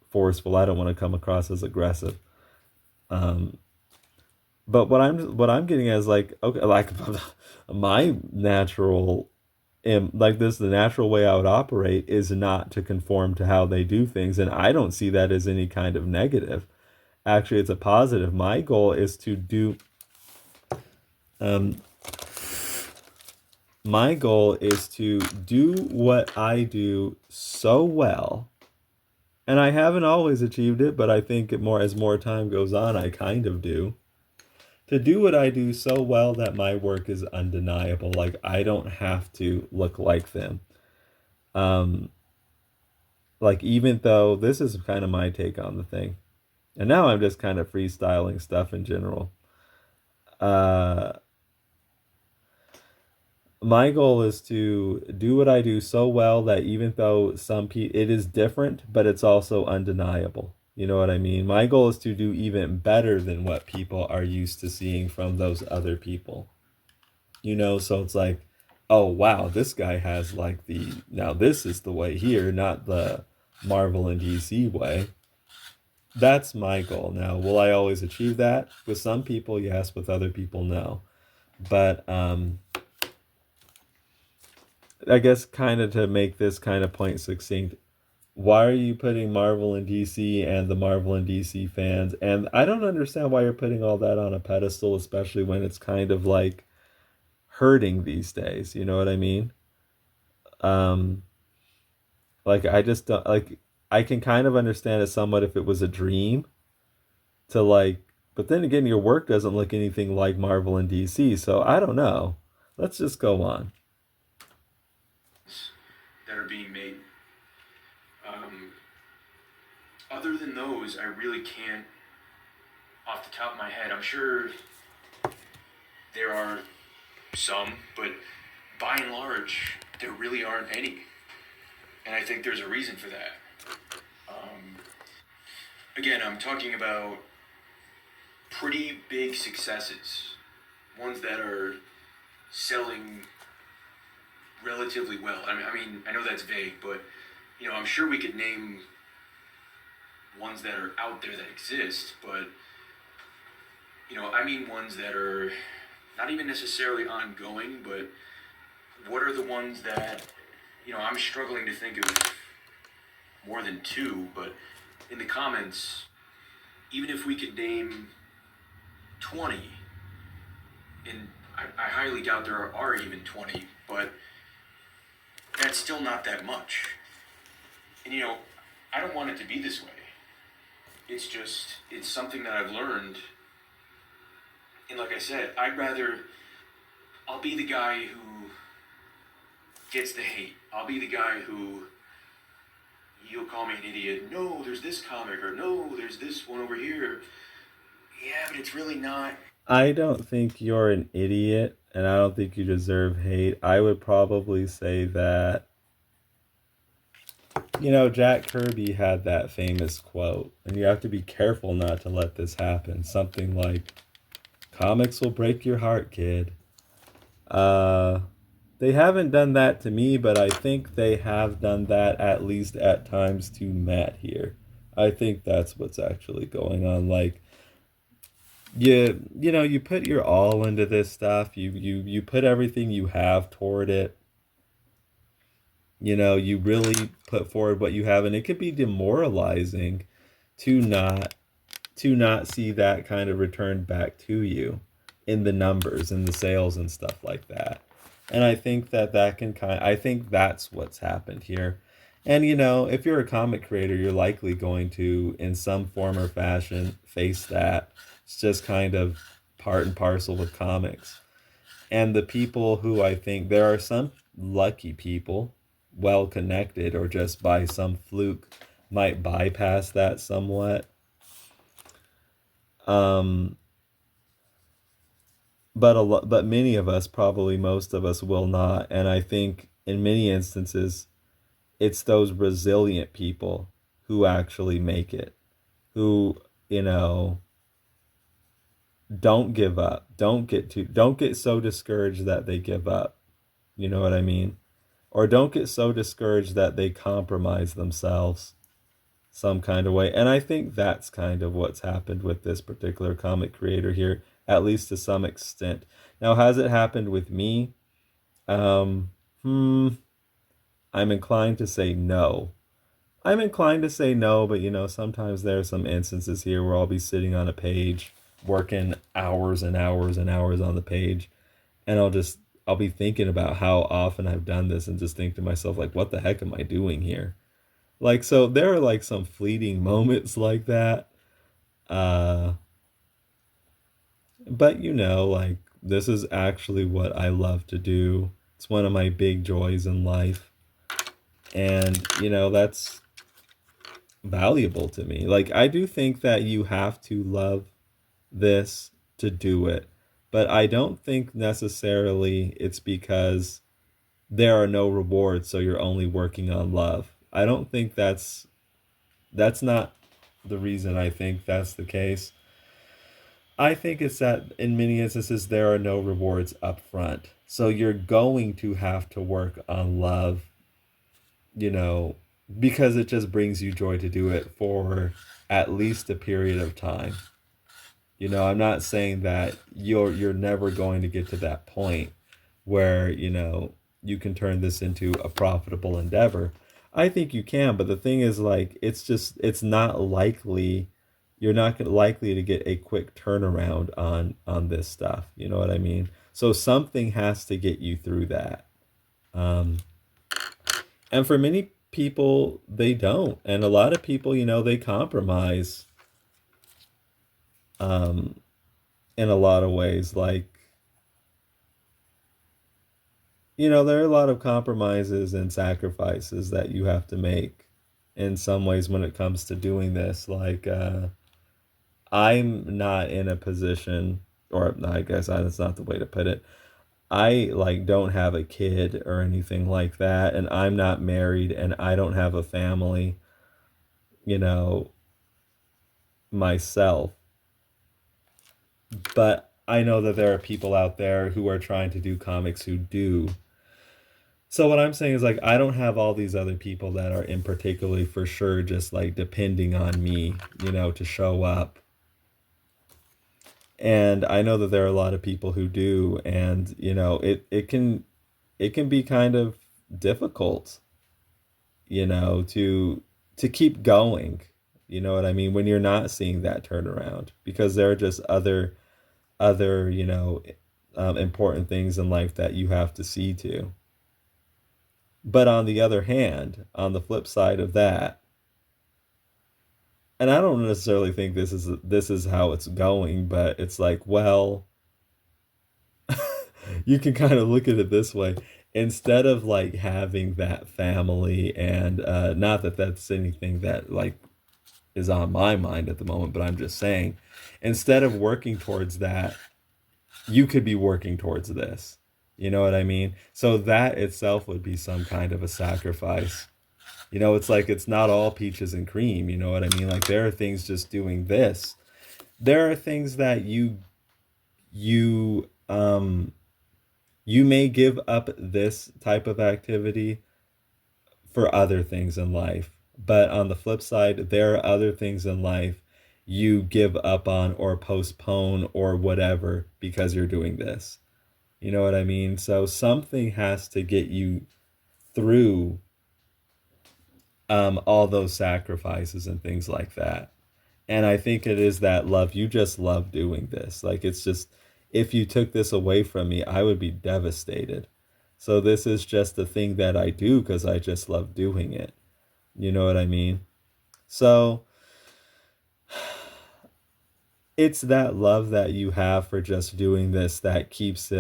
forceful. I don't want to come across as aggressive. Um, but what I'm getting at is like, okay, like my natural like this, the natural way I would operate is not to conform to how they do things, and I don't see that as any kind of negative. Actually, it's a positive. My goal is to do um my goal is to do what I do so well, and I haven't always achieved it, but I think as more time goes on, I kind of do. To do what I do so well that my work is undeniable. Like, I don't have to look like them. Um, like, even though this is kind of my take on the thing, and now I'm just kind of freestyling stuff in general. Uh, my goal is to do what I do so well that even though some people, it is different, but it's also undeniable. You know what I mean? My goal is to do even better than what people are used to seeing from those other people. You know, so it's like, oh wow, this guy has like now this is the way here, not the Marvel and DC way. That's my goal. Now, will I always achieve that? With some people, yes. With other people, no. But I guess kind of to make this kind of point succinct, why are you putting Marvel and DC and the Marvel and DC fans? And I don't understand why you're putting all that on a pedestal, especially when it's kind of like hurting these days. You know what I mean? Um, like, I just don't like. I can kind of understand it somewhat if it was a dream to like, but then again, your work doesn't look anything like Marvel and DC, so I don't know. Let's just go on. That are being made. Other than those, I really can't, off the top of my head. I'm sure there are some, but by and large, there really aren't any. And I think there's a reason for that. Again, I'm talking about pretty big successes, ones that are selling relatively well. I mean, I know that's vague, but you know, I'm sure we could name ones that are out there that exist, but you know, I mean ones that are not even necessarily ongoing, but what are the ones that, you know, I'm struggling to think of more than two, but in the comments, even if we could name 20, and I highly doubt there are even 20, but that's still not that much. And you know, I don't want it to be this way. It's just, it's something that I've learned. And like I said, I'll be the guy who gets the hate. I'll be the guy who, you'll call me an idiot. No, there's this comic, or no, there's this one over here. Yeah, but it's really not. I don't think you're an idiot, and I don't think you deserve hate. I would probably say that, you know, Jack Kirby had that famous quote, and you have to be careful not to let this happen. Something like, comics will break your heart, kid. They haven't done that to me, but I think they have done that at least at times to Matt here. I think that's what's actually going on. Like, you know, you put your all into this stuff. You put everything you have toward it. You know, you really put forward what you have, and it could be demoralizing to not see that kind of return back to you in the numbers and the sales and stuff like that. And I think I think that's what's happened here. And you know, if you're a comic creator, you're likely going to, in some form or fashion, face that. It's just kind of part and parcel with comics. And the people who, I think there are some lucky people, well connected, or just by some fluke might bypass that somewhat. But many of us, probably most of us, will not. And I think in many instances, it's those resilient people who actually make it, who, you know, don't give up, don't get so discouraged that they give up. You know what I mean? Or don't get so discouraged that they compromise themselves some kind of way. And I think that's kind of what's happened with this particular comic creator here, at least to some extent. Now, has it happened with me? I'm inclined to say no. I'm inclined to say no, but you know, sometimes there are some instances here where I'll be sitting on a page, working hours and hours and hours on the page, and I'll be thinking about how often I've done this and just think to myself, like, what the heck am I doing here? Like, so there are like some fleeting moments like that. But you know, like, this is actually what I love to do. It's one of my big joys in life. And, you know, that's valuable to me. Like, I do think that you have to love this to do it. But I don't think necessarily it's because there are no rewards, so you're only working on love. I don't think that's not the reason I think that's the case. I think it's that in many instances there are no rewards up front. So you're going to have to work on love, you know, because it just brings you joy to do it for at least a period of time. You know, I'm not saying that you're never going to get to that point where, you know, you can turn this into a profitable endeavor. I think you can, but the thing is, like, it's not likely. You're not likely to get a quick turnaround on this stuff. You know what I mean? So something has to get you through that. And for many people, they don't. And a lot of people, you know, they compromise in a lot of ways. Like, you know, there are a lot of compromises and sacrifices that you have to make in some ways when it comes to doing this. Like, I'm not in a position, or I guess that's not the way to put it. I, like, don't have a kid or anything like that, and I'm not married, and I don't have a family, you know, myself. But I know that there are people out there who are trying to do comics who do. So what I'm saying is, like, I don't have all these other people that are in particularly for sure just like depending on me, you know, to show up. And I know that there are a lot of people who do, and you know, it can be kind of difficult, you know, to keep going. You know what I mean? When you're not seeing that turnaround, because there are just other, you know, important things in life that you have to see to. But on the other hand, on the flip side of that, and I don't necessarily think this is how it's going, but it's like, well, you can kind of look at it this way. Instead of like having that family, and not that that's anything that like is on my mind at the moment, but I'm just saying, instead of working towards that, you could be working towards this. You know what I mean? So that itself would be some kind of a sacrifice. You know, it's like it's not all peaches and cream. You know what I mean? Like there are things just doing this. There are things that you you may give up this type of activity for other things in life. But on the flip side, there are other things in life you give up on or postpone or whatever because you're doing this. You know what I mean? So something has to get you through all those sacrifices and things like that. And I think it is that love. You just love doing this. Like it's just, if you took this away from me, I would be devastated. So this is just the thing that I do because I just love doing it. You know what I mean? So it's that love that you have for just doing this that keeps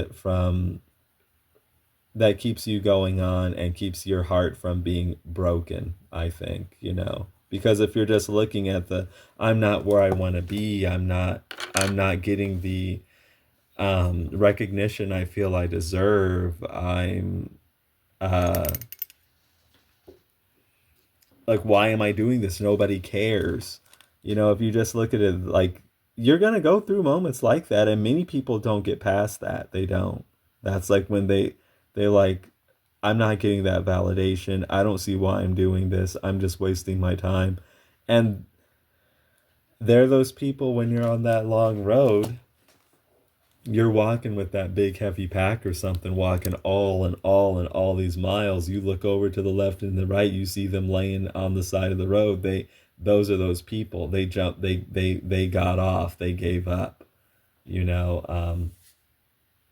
you going on and keeps your heart from being broken, I think, you know. Because if you're just looking at the, I'm not where I want to be, I'm not getting the recognition I feel I deserve, I'm like, why am I doing this? Nobody cares. You know, if you just look at it like, you're going to go through moments like that, and many people don't get past that. They don't. That's like when they like, I'm not getting that validation. I don't see why I'm doing this. I'm just wasting my time. And they're those people when you're on that long road, you're walking with that big heavy pack or something, walking all these miles. You look over to the left and the right, you see them laying on the side of the road. Those are those people. They jumped, they got off, they gave up, you know.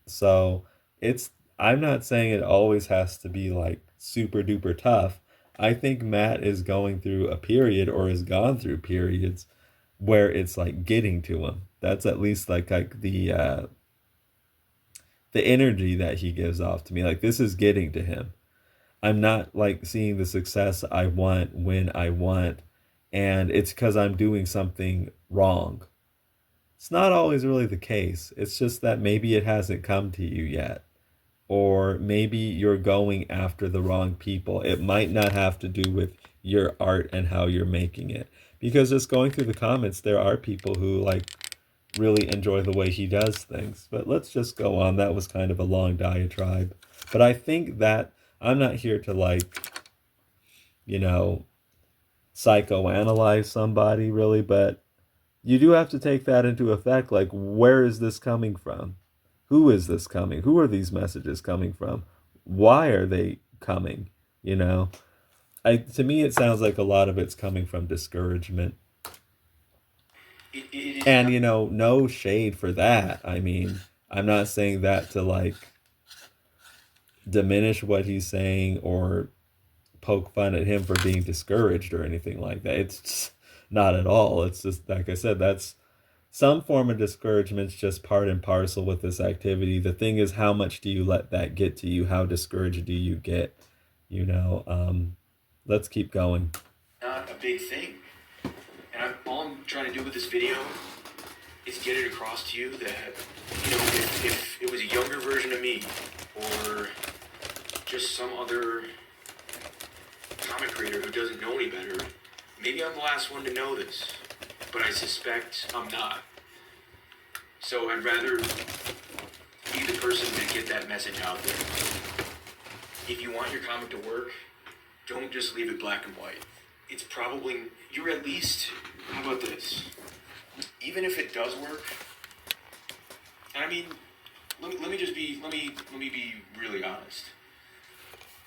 So it's, I'm not saying it always has to be like super duper tough. I think Matt is going through a period, or has gone through periods where it's like getting to him. That's at least like the energy that he gives off to me. Like this is getting to him. I'm not like seeing the success I want when I want, and it's because I'm doing something wrong. It's not always really the case. It's just that maybe it hasn't come to you yet. Or maybe you're going after the wrong people. It might not have to do with your art and how you're making it. Because just going through the comments, there are people who like really enjoy the way he does things. But let's just go on. That was kind of a long diatribe. But I think that I'm not here to like, you know, psychoanalyze somebody really, but you do have to take that into effect. Like, where is this coming from? Who is this coming? Who are these messages coming from? Why are they coming? You know, to me, it sounds like a lot of it's coming from discouragement. And, you know, no shade for that. I mean, I'm not saying that to like diminish what he's saying or poke fun at him for being discouraged or anything like that. It's just not at all. It's just, like I said, that's some form of discouragement's just part and parcel with this activity. The thing is, how much do you let that get to you? How discouraged do you get? You know, let's keep going. Not a big thing. And all I'm trying to do with this video is get it across to you that, you know, if it was a younger version of me, or just some other comic creator who doesn't know any better, maybe I'm the last one to know this, but I suspect I'm not. So I'd rather be the person to get that message out there. If you want your comic to work, don't just leave it black and white. It's probably, you're at least, how about this? Even if it does work, and I mean, let me be really honest.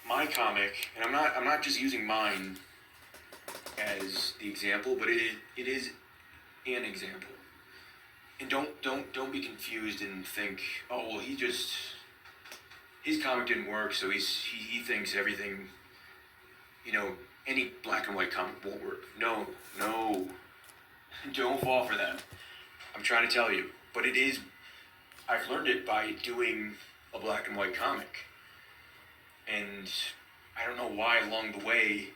My comic, and I'm not just using mine as the example, but it is an example. And don't be confused and think, oh well, his comic didn't work, so he thinks everything, any black and white comic won't work. No, don't fall for that. I'm trying to tell you, but I've learned it by doing a black and white comic. And I don't know why along the way,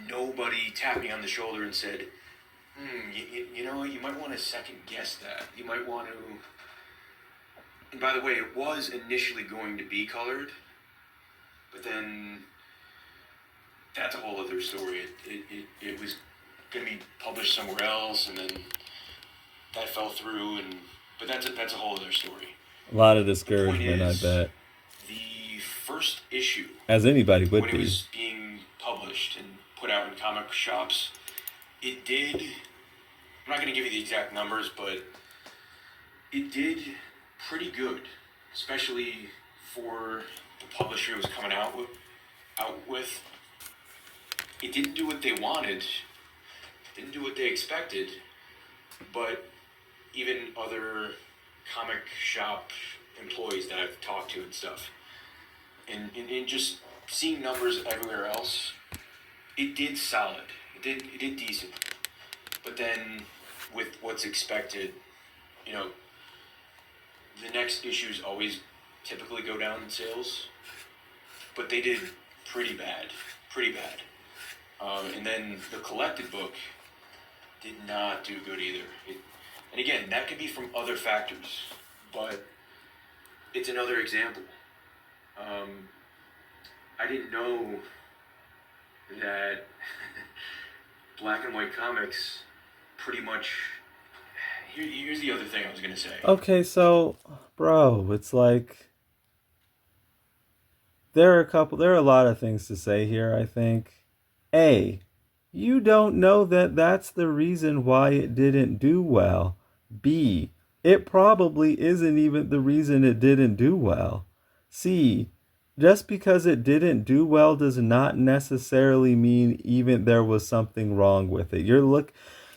nobody tapped me on the shoulder and said, you know what, you might want to second guess that. You might want to... And by the way, it was initially going to be colored, but then that's a whole other story. It was going to be published somewhere else, and then that fell through, but that's a whole other story. A lot of discouragement, I bet. The first issue, as anybody would when be, it was being published and put out in comic shops, it did, I'm not going to give you the exact numbers, but it did pretty good, especially for the publisher it was coming out with. It didn't do what they wanted, didn't do what they expected, but even other comic shop employees that I've talked to and stuff, and just seeing numbers everywhere else, it did solid. It did decent. But then with what's expected, the next issues always typically go down in sales, but they did pretty bad. And then the collected book did not do good either. And again, that could be from other factors, but it's another example. I didn't know that black and white comics pretty much... Here's the other thing I was going to say. Okay, so, bro, it's like... There are a lot of things to say here, I think. A, you don't know that that's the reason why it didn't do well. B, it probably isn't even the reason it didn't do well. C, just because it didn't do well does not necessarily mean even there was something wrong with it.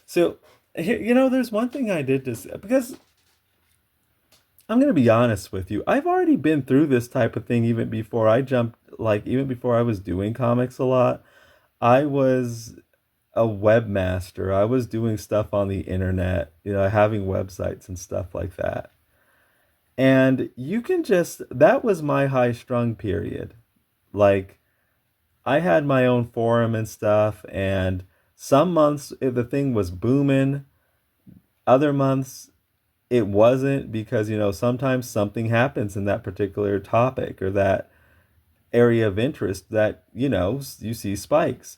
So, there's one thing I did because I'm going to be honest with you. I've already been through this type of thing even before I was doing comics a lot. I was a webmaster. I was doing stuff on the internet, having websites and stuff like that. And that was my high-strung period. Like, I had my own forum and stuff, and some months the thing was booming. Other months it wasn't, because, sometimes something happens in that particular topic or that area of interest that, you see spikes.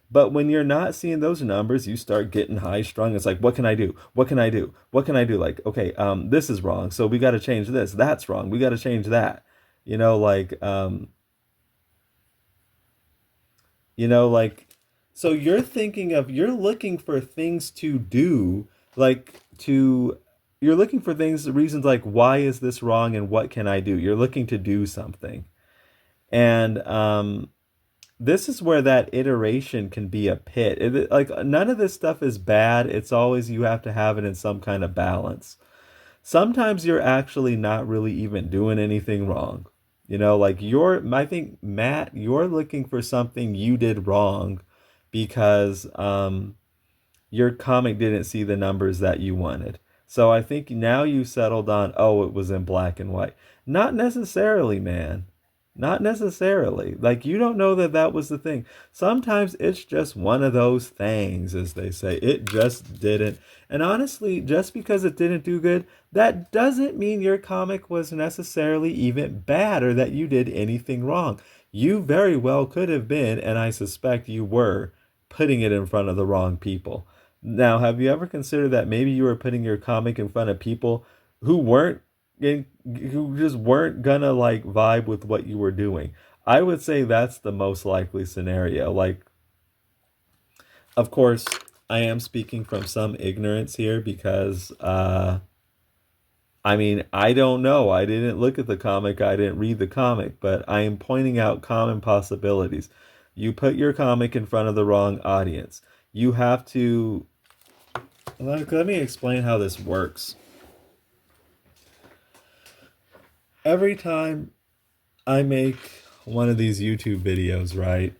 But when you're not seeing those numbers, you start getting high strung. It's like, what can I do? What can I do? What can I do? Like, okay, this is wrong, so we got to change this. That's wrong, we got to change that. So you're looking for things to do, you're looking for reasons like, why is this wrong and what can I do? You're looking to do something. And this is where that iteration can be a pit. None of this stuff is bad. It's always, you have to have it in some kind of balance. Sometimes you're actually not really even doing anything wrong. I think, Matt, you're looking for something you did wrong because your comic didn't see the numbers that you wanted. So I think now you settled on, it was in black and white. Not necessarily, man. Not necessarily. You don't know that was the thing. Sometimes it's just one of those things, as they say. It just didn't. And honestly, just because it didn't do good, that doesn't mean your comic was necessarily even bad or that you did anything wrong. You very well could have been, and I suspect you were, putting it in front of the wrong people. Now, have you ever considered that maybe you were putting your comic in front of people who weren't who just weren't gonna like vibe with what you were doing. I would say that's the most likely scenario. Like, of course, I am speaking from some ignorance here because I mean, I don't know. I didn't look at the comic, I didn't read the comic, but I am pointing out common possibilities. You put your comic in front of the wrong audience. You have to let me explain how this works. Every time I make one of these YouTube videos, right?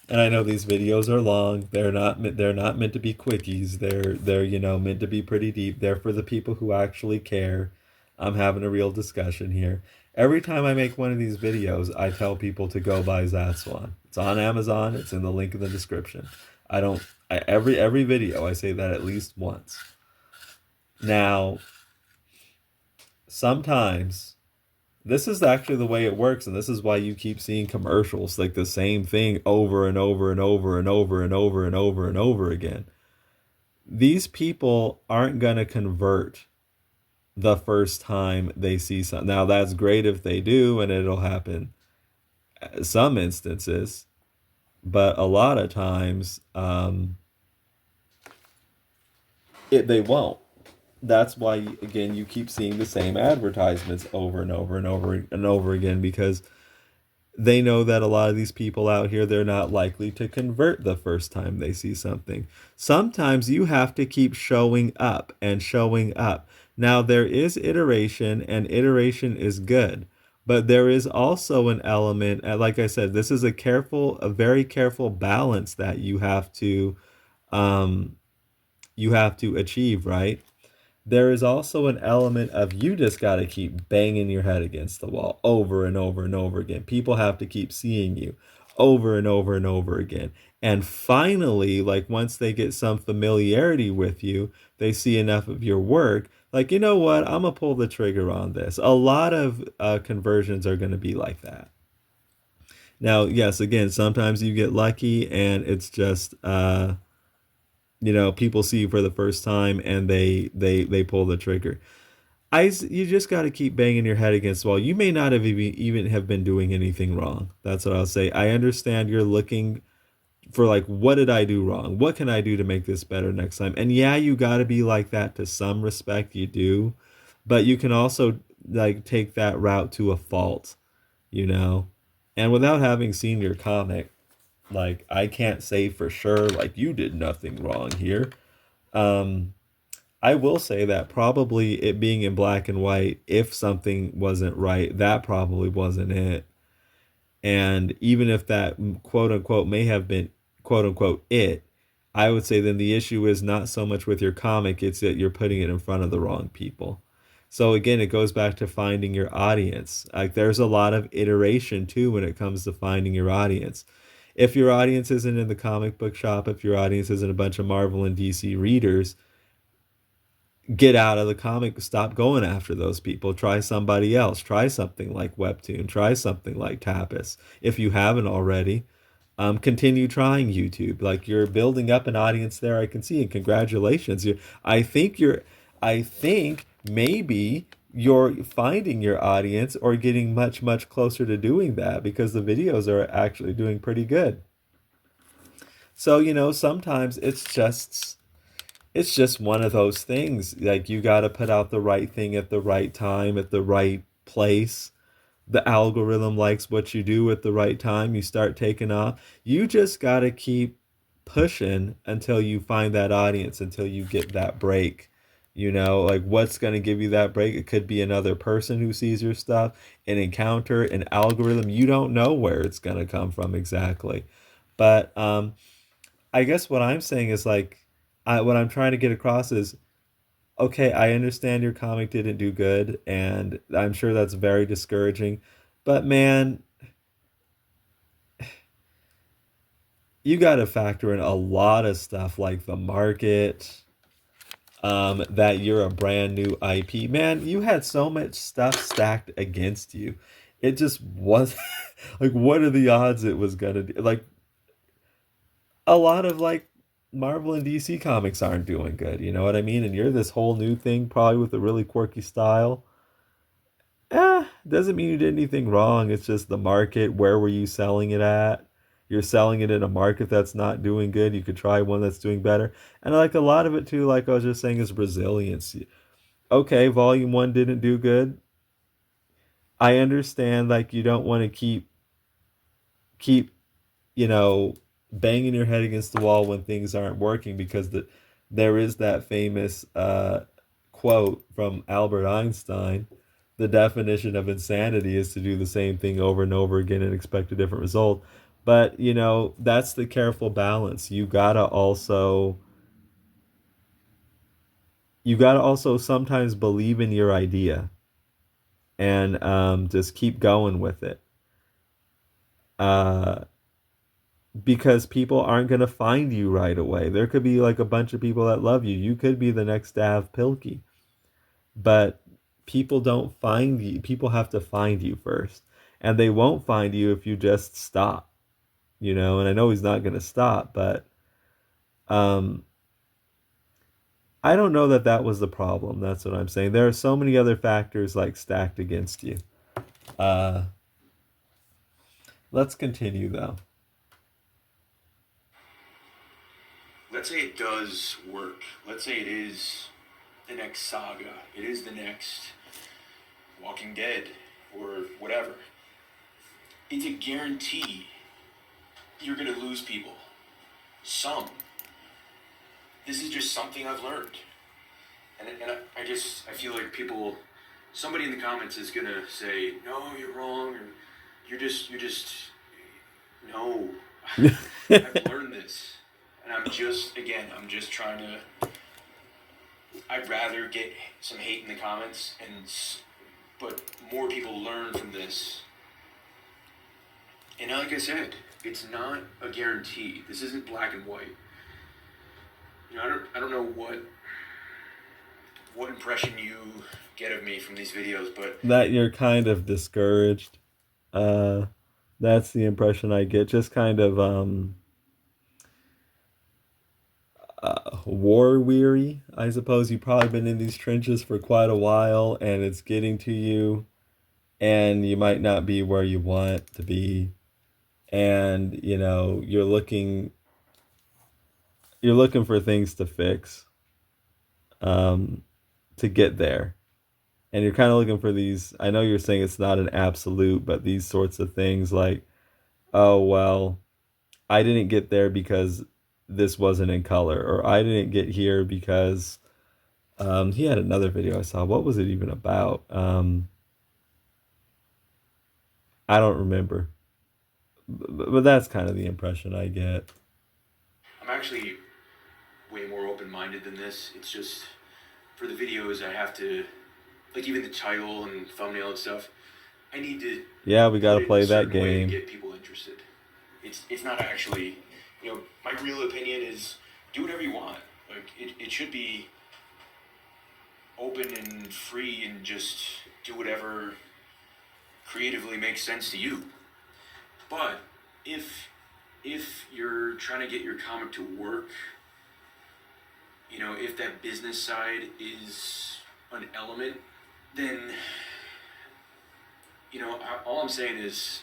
And I know these videos are long. They're not meant to be quickies. They're meant to be pretty deep. They're for the people who actually care. I'm having a real discussion here. Every time I make one of these videos, I tell people to go buy Zatswan. It's on Amazon. It's in the link in the description. Every video I say that at least once. Now, sometimes this is actually the way it works, and this is why you keep seeing commercials like the same thing over and over and over and over and over and over and over again. These people aren't going to convert the first time they see something. Now, that's great if they do, and it'll happen some instances, but a lot of times they won't. That's why, again, you keep seeing the same advertisements over and over and over and over again, because they know that a lot of these people out here, they're not likely to convert the first time they see something. Sometimes you have to keep showing up and showing up. Now, there is iteration, and iteration is good, but there is also an element, like I said, this is a very careful balance that you have to achieve, right? There is also an element of you just got to keep banging your head against the wall over and over and over again. People have to keep seeing you over and over and over again. And finally, like once they get some familiarity with you, they see enough of your work, like, you know what, I'm going to pull the trigger on this. A lot of conversions are going to be like that. Now, yes, again, sometimes you get lucky and it's just people see you for the first time and they pull the trigger. You just got to keep banging your head against the wall. You may not have even have been doing anything wrong. That's what I'll say. I understand you're looking for, like, what did I do wrong? What can I do to make this better next time? And yeah, you got to be like that to some respect, you do. But you can also, like, take that route to a fault, And without having seen your comic, like, I can't say for sure, like, you did nothing wrong here. I will say that probably it being in black and white, if something wasn't right, that probably wasn't it. And even if that quote unquote may have been quote unquote it, I would say then the issue is not so much with your comic, it's that you're putting it in front of the wrong people. So again, it goes back to finding your audience. Like, there's a lot of iteration too when it comes to finding your audience. If your audience isn't in the comic book shop, if your audience isn't a bunch of Marvel and DC readers, get out of the comic. Stop going after those people. Try somebody else. Try something like Webtoon. Try something like Tapas. If you haven't already, continue trying YouTube. Like, you're building up an audience there, I can see, and congratulations. I think maybe you're finding your audience or getting much, much closer to doing that because the videos are actually doing pretty good. So, sometimes it's just one of those things. Like, you got to put out the right thing at the right time, at the right place. The algorithm likes what you do at the right time. You start taking off. You just got to keep pushing until you find that audience, until you get that break. Like, what's going to give you that break? It could be another person who sees your stuff, an encounter, an algorithm. You don't know where it's going to come from exactly. But I guess what I'm saying is, like, what I'm trying to get across is, okay, I understand your comic didn't do good, and I'm sure that's very discouraging. But man, you got to factor in a lot of stuff like the market, that you're a brand new IP. Man, you had so much stuff stacked against you. It just was like, what are the odds it was gonna do? Like, a lot of, like, Marvel and DC comics aren't doing good. You know what I mean? And you're this whole new thing, probably with a really quirky style. Doesn't mean you did anything wrong. It's just the market. Where were you selling it at? You're selling it in a market that's not doing good. You could try one that's doing better. And like a lot of it too, like I was just saying, is resilience. Okay, volume one didn't do good. I understand like you don't want to keep you know, banging your head against the wall when things aren't working, because there is that famous quote from Albert Einstein: the definition of insanity is to do the same thing over and over again and expect a different result. But, that's the careful balance. You gotta also sometimes believe in your idea and just keep going with it. Uh, because people aren't going to find you right away. There could be like a bunch of people that love you. You could be the next Dav Pilkey. But people don't find you. People have to find you first. And they won't find you if you just stop. And I know he's not going to stop, but um I don't know that that was the problem. That's what I'm saying. There are so many other factors like stacked against you. Uh let's continue though. Let's say it does work. Let's say it is the next saga. It is the next Walking Dead or whatever. It's a guarantee you're going to lose people. Some. This is just something I've learned. And I feel like somebody in the comments is going to say, no, you're wrong, or you're just, no. I've learned this. And I'm just trying to, I'd rather get some hate in the comments, but more people learn from this. And like I said, it's not a guarantee. This isn't black and white. I don't know what impression you get of me from these videos, but that you're kind of discouraged. That's the impression I get. Just kind of war weary, I suppose. You've probably been in these trenches for quite a while, and it's getting to you, and you might not be where you want to be, and you're looking for things to fix, to get there, and you're kind of looking for these. I know you're saying it's not an absolute, but these sorts of things like, oh well, I didn't get there because this wasn't in color, or I didn't get here because he had another video I saw. What was it even about? I don't remember, but that's kind of the impression I get. I'm actually way more open-minded than this. It's just, for the videos, I have to, like, even the title and thumbnail and stuff, I need to, yeah, we got to play that game game. Get people interested. It's not actually, my real opinion is do whatever you want. Like, it should be open and free, and just do whatever creatively makes sense to you. But if you're trying to get your comic to work, if that business side is an element, then all I'm saying is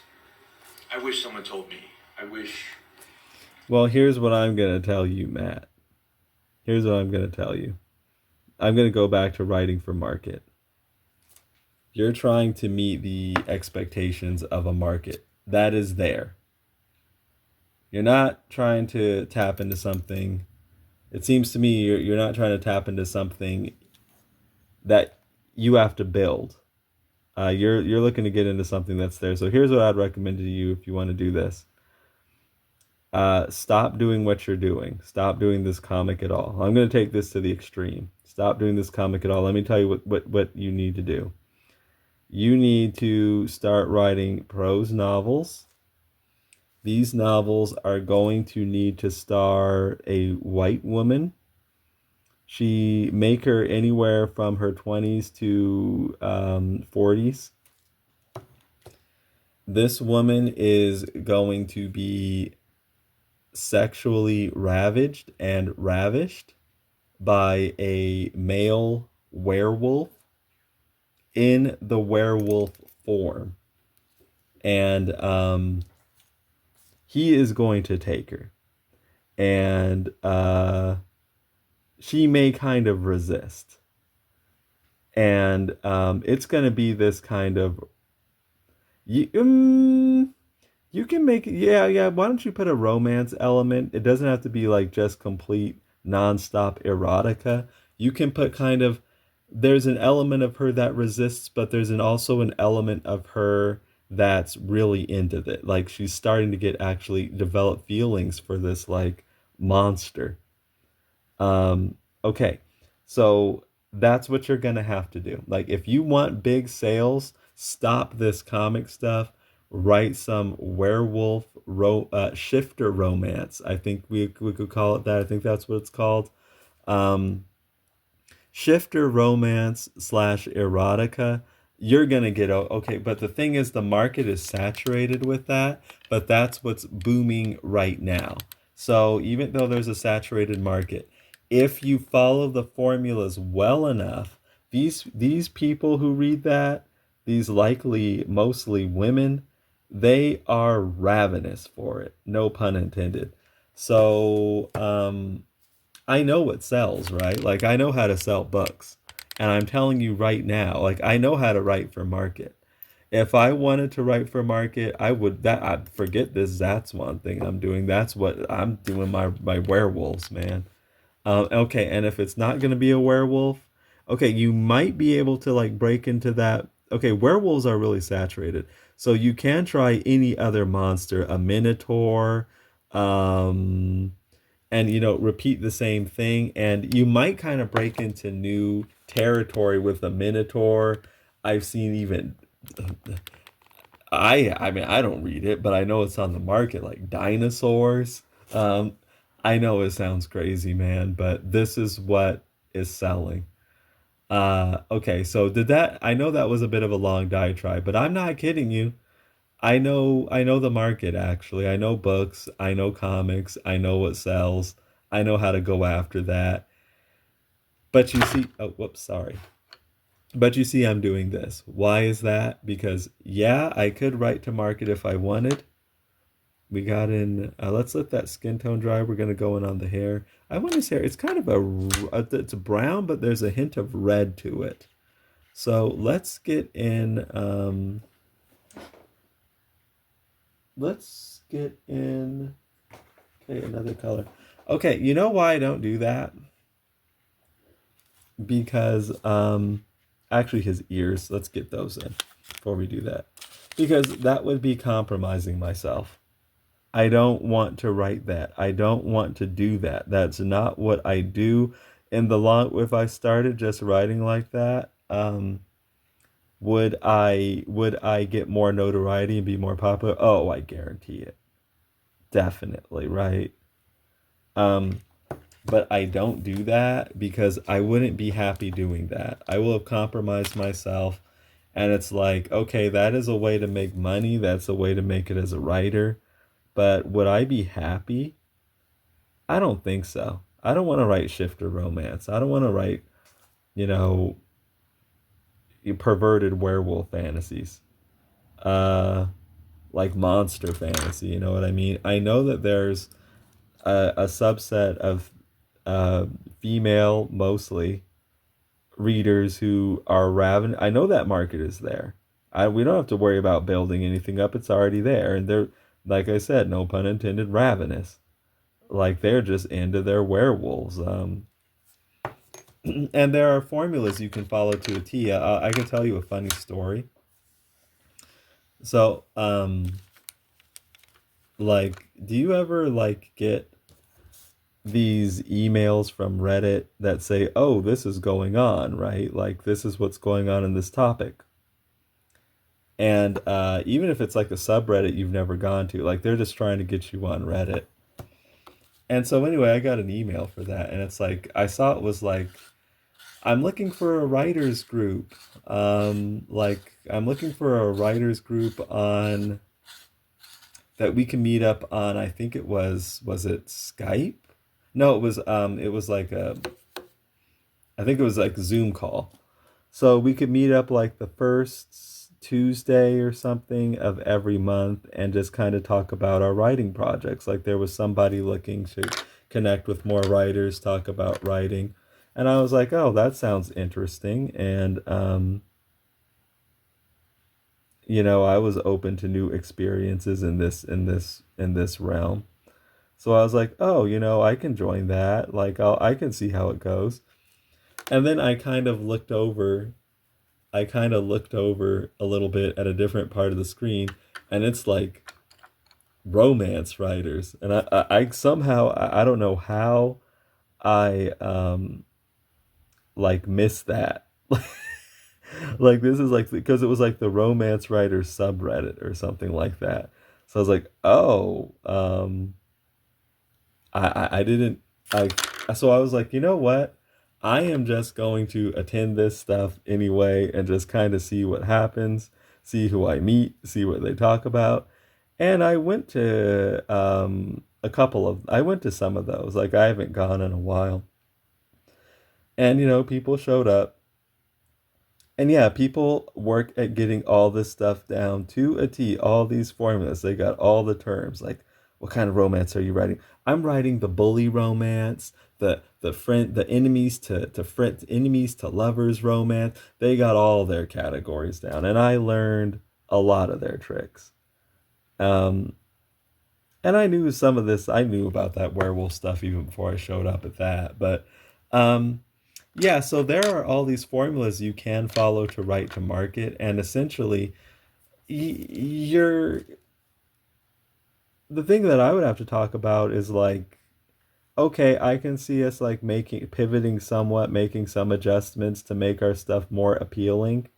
I wish someone told me. Well, here's what I'm going to tell you, Matt. Here's what I'm going to tell you. I'm going to go back to writing for market. You're trying to meet the expectations of a market that is there. You're not trying to tap into something. It seems to me you're not trying to tap into something that you have to build. You're looking to get into something that's there. So here's what I'd recommend to you if you want to do this. Stop doing what you're doing. Stop doing this comic at all. I'm going to take this to the extreme. Stop doing this comic at all. Let me tell you what you need to do. You need to start writing prose novels. These novels are going to need to star a white woman. Make her anywhere from her 20s to 40s. This woman is going to be sexually ravaged and ravished by a male werewolf in the werewolf form. And he is going to take her. And she may kind of resist. And it's going to be this kind of... You can make it, yeah. Why don't you put a romance element? It doesn't have to be like just complete nonstop erotica. You can put kind of, there's an element of her that resists, but there's also an element of her that's really into it. Like she's starting to get actually develop feelings for this like monster. Okay, so that's what you're gonna have to do. Like if you want big sales, stop this comic stuff. Write some werewolf shifter romance. I think we could call it that. I think that's what it's called. Um, Shifter romance slash erotica. You're gonna get okay, but the thing is, the market is saturated with that. But that's what's booming right now. So even though there's a saturated market, if you follow the formulas well enough, these people who read that, these likely mostly women, they are ravenous for it. No pun intended. So I know what sells, right? Like I know how to sell books. And I'm telling you right now, like I know how to write for market. If I wanted to write for market, I'd forget this Zatswan thing I'm doing. That's what I'm doing, my werewolves, man. Okay, and if it's not going to be a werewolf, okay, you might be able to like break into that. Okay, werewolves are really saturated. So you can try any other monster, a minotaur, um, and repeat the same thing. And you might kind of break into new territory with a minotaur. I've seen even I mean I don't read it, but I know it's on the market like dinosaurs. I know it sounds crazy, man, but this is what is selling. Okay, so I know that was a bit of a long diatribe, but I'm not kidding you. I know the market actually. I know books, I know comics, I know what sells. I know how to go after that. But you see, oh, whoops, sorry. But you see, I'm doing this. Why is that? Because, yeah, I could write to market if I wanted. We got in, let's let that skin tone dry. We're going to go in on the hair. I want this hair, it's kind of it's brown, but there's a hint of red to it. So let's get in, okay, another color. Okay, you know why I don't do that? Because actually his ears, let's get those in before we do that, because that would be compromising myself. I don't want to write that. I don't want to do that. That's not what I do. In the long, if I started just writing like that, would I get more notoriety and be more popular? Oh, I guarantee it. Definitely, right? Um, but I don't do that because I wouldn't be happy doing that. I will have compromised myself. And it's like, okay, that is a way to make money. That's a way to make it as a writer. But would I be happy? I don't think so. I don't want to write shifter romance. I don't want to write, you know, perverted werewolf fantasies. Uh, like monster fantasy, you know what I mean? I know that there's a subset of female, mostly, readers who are ravenous. I know that market is there. We don't have to worry about building anything up. It's already there. And they're, like I said, no pun intended, ravenous. Like they're just into their werewolves. And there are formulas you can follow to a T. I can tell you a funny story. So, like, do you ever like get these emails from Reddit that say, "Oh, this is going on," right? Like, this is what's going on in this topic. And even if it's like a subreddit you've never gone to, like they're just trying to get you on Reddit. And so anyway, I got an email for that, and it's like I saw it was like, I'm looking for a writers group. Like I'm looking for a writers group on that we can meet up on, I think it was it Skype? No, it was like I think it was like a Zoom call. So we could meet up like the first Tuesday or something of every month and just kind of talk about our writing projects. Like there was somebody looking to connect with more writers, talk about writing. And I was like, oh, that sounds interesting. And, I was open to new experiences in this realm. So I was like, oh, I can join that. Like, I can see how it goes. And then I kind of looked over a little bit at a different part of the screen, and it's like romance writers. And I somehow, I don't know how I, like missed that. Like this is like, because it was like the romance writers subreddit or something like that. So I was like, oh, I didn't I so I was like, you know what? I am just going to attend this stuff anyway and just kind of see what happens, see who I meet, see what they talk about. And I went to I went to some of those. Like I haven't gone in a while. And people showed up. And yeah, people work at getting all this stuff down to a T, all these formulas. They got all the terms. Like, what kind of romance are you writing? I'm writing the bully romance, the enemies to lovers romance. They got all their categories down. And I learned a lot of their tricks. Um, and I knew some of this, I knew about that werewolf stuff even before I showed up at that. But yeah, so there are all these formulas you can follow to write to market, and essentially, you're the thing that I would have to talk about is like, okay, I can see us like pivoting somewhat, making some adjustments to make our stuff more appealing,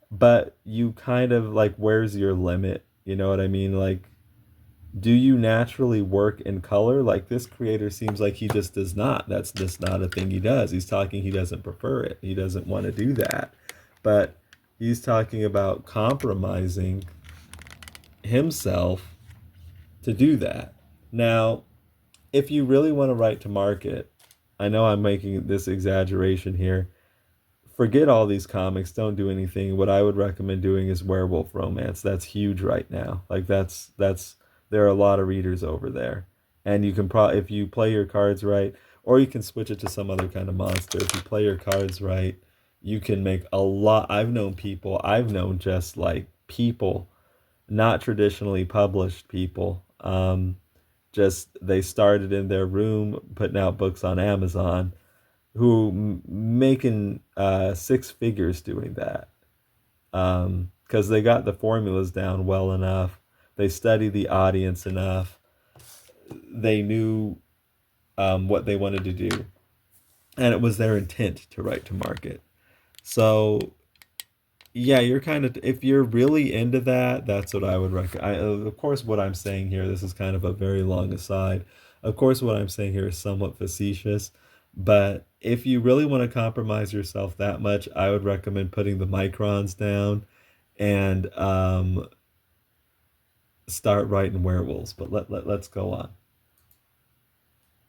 but you kind of like, where's your limit? You know what I mean? Like, do you naturally work in color? Like this creator seems like he just does not. That's just not a thing he does. He's talking, he doesn't prefer it. He doesn't want to do that. But he's talking about compromising himself to do that. Now, if you really want to write to market, I know I'm making this exaggeration here. Forget all these comics, don't do anything. What I would recommend doing is werewolf romance. That's huge right now. Like that's there are a lot of readers over there. And you can if you play your cards right, or you can switch it to some other kind of monster. If you play your cards right, you can make a lot. I've known just like people, not traditionally published people. Just they started in their room putting out books on Amazon, who making six figures doing that, because they got the formulas down well enough, they studied the audience enough, they knew what they wanted to do, and it was their intent to write to market. So yeah, you're kind of, if you're really into that, that's what I would recommend. Of course, what I'm saying here, this is kind of a very long aside. Of course, what I'm saying here is somewhat facetious, but if you really want to compromise yourself that much, I would recommend putting the microns down and start writing werewolves. But let's go on.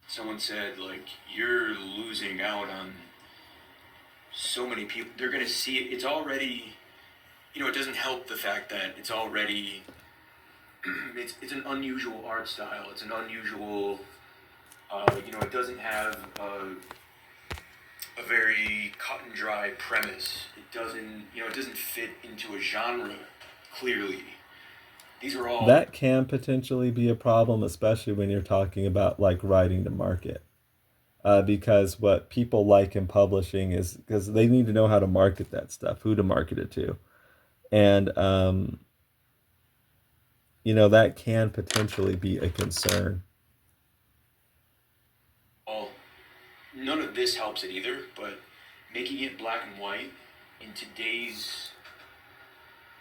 Someone said, like, you're losing out on so many people. They're going to see it. It's already, it doesn't help the fact that it's already, it's an unusual art style. It's an unusual, it doesn't have a very cut and dry premise. It doesn't fit into a genre clearly. These are all... That can potentially be a problem, especially when you're talking about like writing to market. Because what people like in publishing is because they need to know how to market that stuff, who to market it to. And, that can potentially be a concern. Well, none of this helps it either, but making it black and white in today's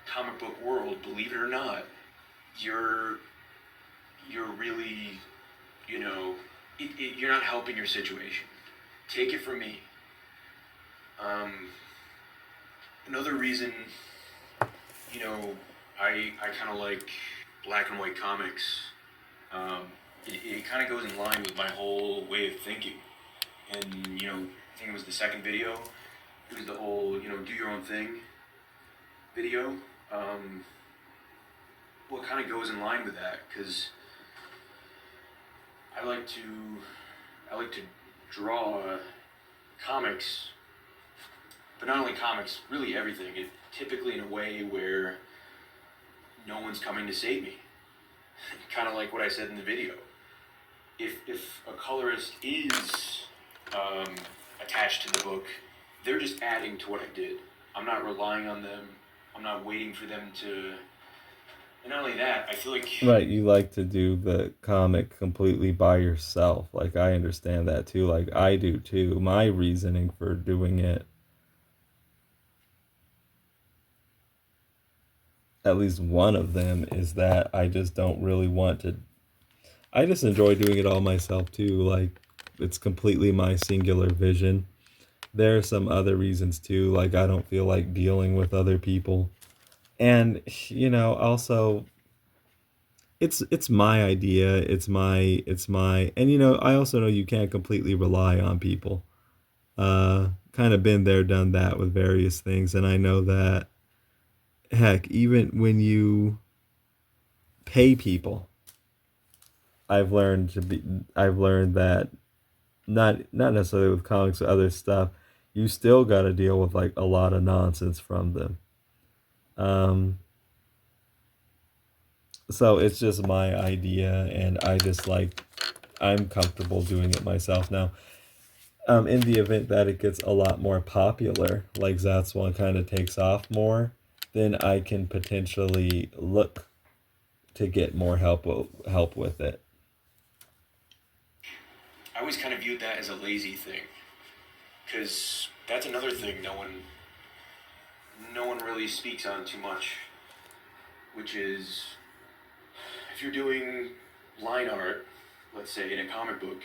comic book world, believe it or not, you're really, you're not helping your situation. Take it from me. Another reason, I kind of like black and white comics, it kind of goes in line with my whole way of thinking. And, you know, I think it was the second video. It was the whole, you know, do your own thing video. Well, it kind of goes in line with that, because I like to draw comics, but not only comics, really everything. It typically in a way where no one's coming to save me. Kind of like what I said in the video. If a colorist is attached to the book, they're just adding to what I did. I'm not relying on them. I'm not waiting for them to. And not only that, I feel like... Right, you like to do the comic completely by yourself. Like, I understand that too. Like, I do too. My reasoning for doing it, at least one of them, is that I just don't really want to... I just enjoy doing it all myself too. Like, it's completely my singular vision. There are some other reasons too. Like, I don't feel like dealing with other people. And, you know, also... It's my idea, it's my, and you know, I also know you can't completely rely on people. Kind of been there, done that with various things, and I know that, heck, even when you pay people, I've learned that not necessarily with comics, but other stuff, you still got to deal with like a lot of nonsense from them. So it's just my idea, and I'm comfortable doing it myself now. In the event that it gets a lot more popular, like Zatswan kind of takes off more, then I can potentially look to get more help with it. I always kind of viewed that as a lazy thing, because that's another thing no one really speaks on too much, which is, if you're doing line art, let's say in a comic book,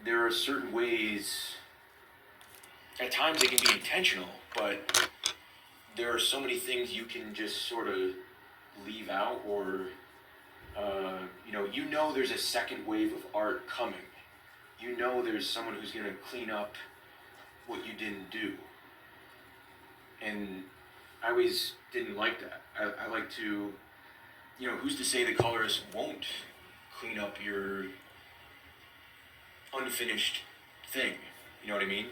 there are certain ways, at times they can be intentional, but there are so many things you can just sort of leave out, or, you know there's a second wave of art coming. You know there's someone who's going to clean up what you didn't do. And I always didn't like that. I like to... You know, who's to say the colorist won't clean up your unfinished thing? You know what I mean?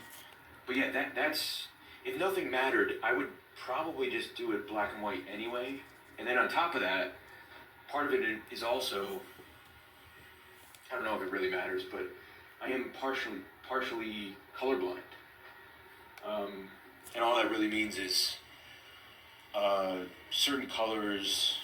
But yeah, that's... If nothing mattered, I would probably just do it black and white anyway. And then on top of that, part of it is also... I don't know if it really matters, but I am partially colorblind. And all that really means is certain colors...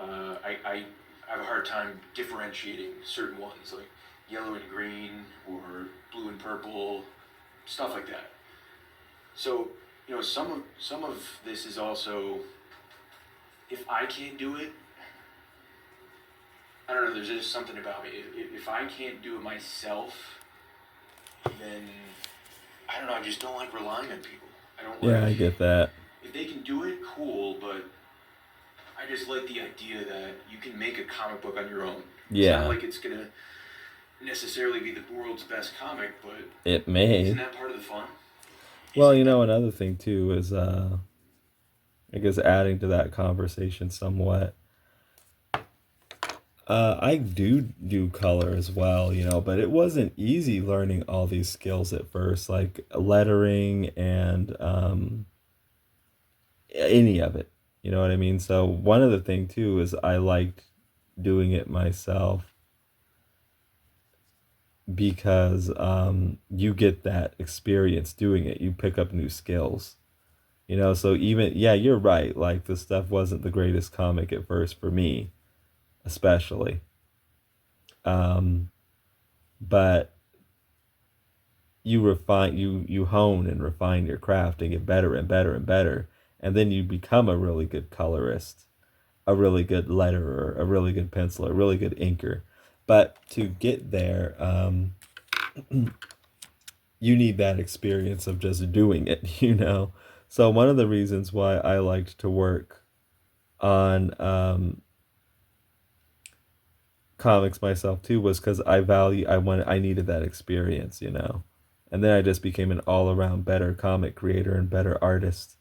I have a hard time differentiating certain ones, like yellow and green, or blue and purple, stuff like that. So, you know, some of this is also, if I can't do it, I don't know, there's just something about me. If I can't do it myself, then, I don't know, I just don't like relying on people. Yeah, I get that. If they can do it, cool, but I just like the idea that you can make a comic book on your own. Yeah. It's not like it's going to necessarily be the world's best comic, but... It may. Isn't that part of the fun? Well, you know, another thing, too, is, I guess adding to that conversation somewhat, I do color as well, you know, but it wasn't easy learning all these skills at first, like lettering and any of it. You know what I mean? So one other thing too is I liked doing it myself because you get that experience doing it. You pick up new skills. You know, so even, yeah, you're right. Like, the stuff wasn't the greatest comic at first for me, especially. But you hone and refine your craft and get better and better and better. And then you become a really good colorist, a really good letterer, a really good penciler, a really good inker. But to get there, you need that experience of just doing it, you know? So one of the reasons why I liked to work on comics myself too was because I needed that experience, you know. And then I just became an all-around better comic creator and better artist.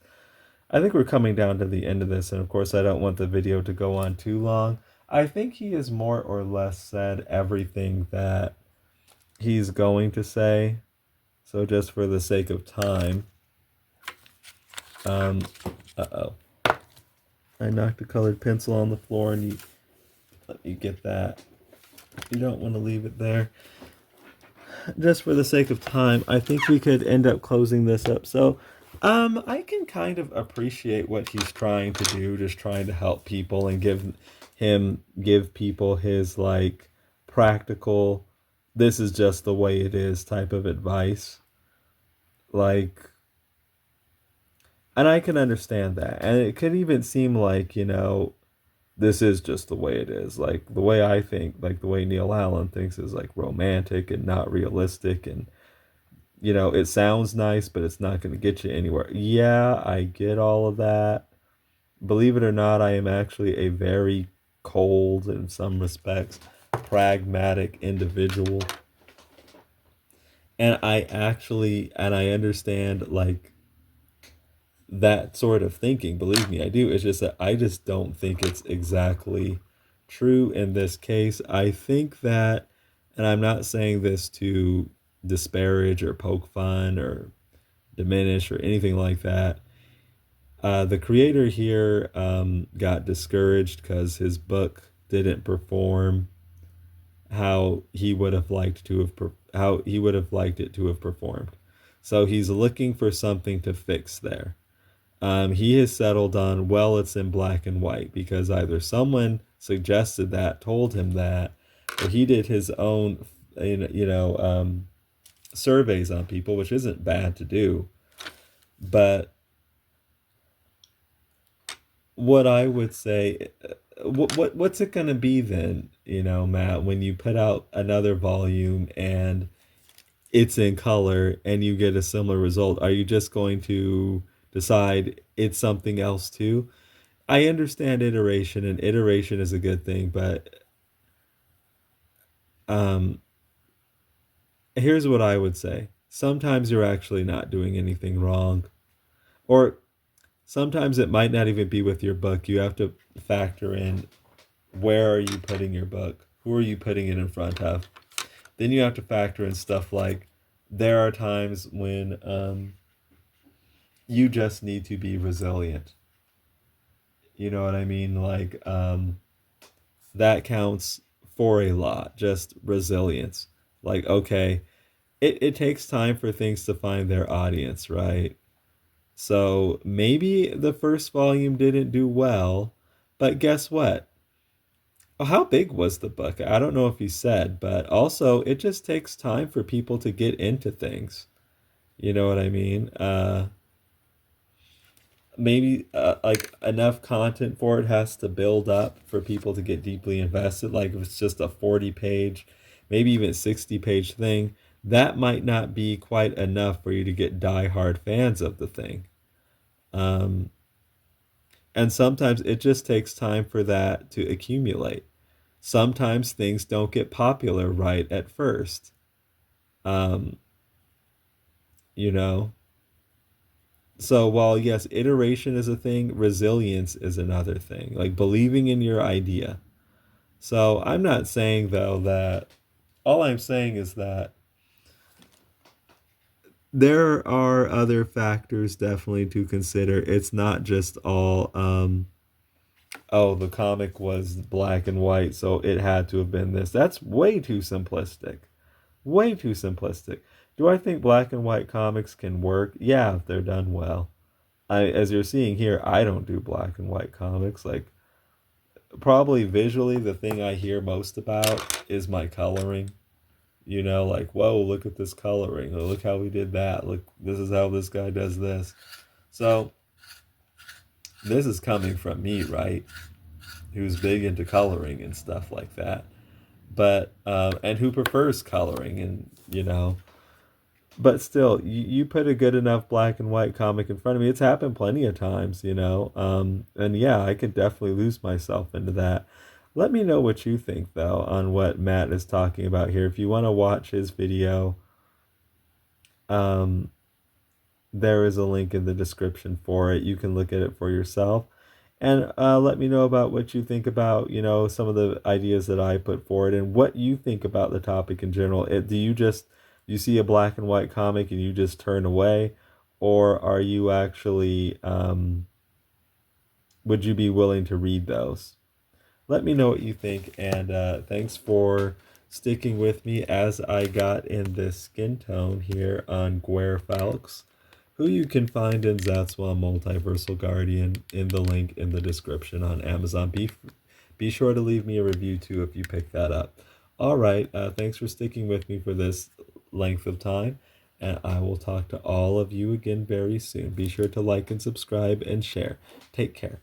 I think we're coming down to the end of this, and of course I don't want the video to go on too long. I think he has more or less said everything that he's going to say. So just for the sake of time, uh-oh. I knocked a colored pencil on the floor, and let me get that. You don't want to leave it there. Just for the sake of time, I think we could end up closing this up. So, I can kind of appreciate what he's trying to do, just trying to help people and give people his like practical, this is just the way it is type of advice. Like, and I can understand that. And it could even seem like, you know, this is just the way it is. Like the way I think, like the way Neil Allen thinks is like romantic and not realistic. And, you know, it sounds nice, but it's not going to get you anywhere. Yeah, I get all of that. Believe it or not, I am actually a very cold, in some respects, pragmatic individual. And I understand like that sort of thinking. Believe me, I do. It's just that I just don't think it's exactly true in this case. I think that, and I'm not saying this to disparage or poke fun or diminish or anything like that. The creator here got discouraged because his book didn't perform how he would have liked it to have performed. So he's looking for something to fix there. He has settled on, well, it's in black and white, because either someone suggested that, told him that, or he did his own, surveys on people, which isn't bad to do. But what I would say, what's it going to be then, you know, Matt, when you put out another volume and it's in color and you get a similar result? Are you just going to decide it's something else too? I understand iteration, and iteration is a good thing, but here's what I would say. Sometimes you're actually not doing anything wrong. Or sometimes it might not even be with your book. You have to factor in, where are you putting your book? Who are you putting it in front of? Then you have to factor in stuff like, there are times when you just need to be resilient. You know what I mean? Like, that counts for a lot, just resilience. Like, okay, it takes time for things to find their audience, right? So maybe the first volume didn't do well, but guess what? Oh, how big was the book? I don't know if you said, but also it just takes time for people to get into things. You know what I mean? Maybe like enough content for it has to build up for people to get deeply invested. Like if it's just a 40-page, maybe even 60-page thing, that might not be quite enough for you to get diehard fans of the thing. And sometimes it just takes time for that to accumulate. Sometimes things don't get popular right at first. Um, you know, so while yes, iteration is a thing, resilience is another thing. Like believing in your idea. So I'm not saying though that, all I'm saying is that there are other factors definitely to consider. It's not just all oh, the comic was black and white, so it had to have been this. That's way too simplistic. Way too simplistic. Do I think black and white comics can work? Yeah, if they're done well. As you're seeing here, I don't do black and white comics. Like, probably visually, the thing I hear most about is my coloring. You know, like, whoa, look at this coloring. Or, look how we did that. Look, this is how this guy does this. So, this is coming from me, right? Who's big into coloring and stuff like that. But, and who prefers coloring and, you know. But still, you put a good enough black and white comic in front of me. It's happened plenty of times, you know. And yeah, I could definitely lose myself into that. Let me know what you think, though, on what Matt is talking about here. If you want to watch his video, um, there is a link in the description for it. You can look at it for yourself. And let me know about what you think about, you know, some of the ideas that I put forward and what you think about the topic in general. Do you see a black and white comic and you just turn away? Or are you actually, would you be willing to read those? Let me know what you think. And thanks for sticking with me as I got in this skin tone here on Falx, who you can find in Zatswan Multiversal Guardian in the link in the description on Amazon. Be sure to leave me a review too if you pick that up. All right, thanks for sticking with me for this length of time, and I will talk to all of you again very soon. Be sure to like and subscribe and share. Take care.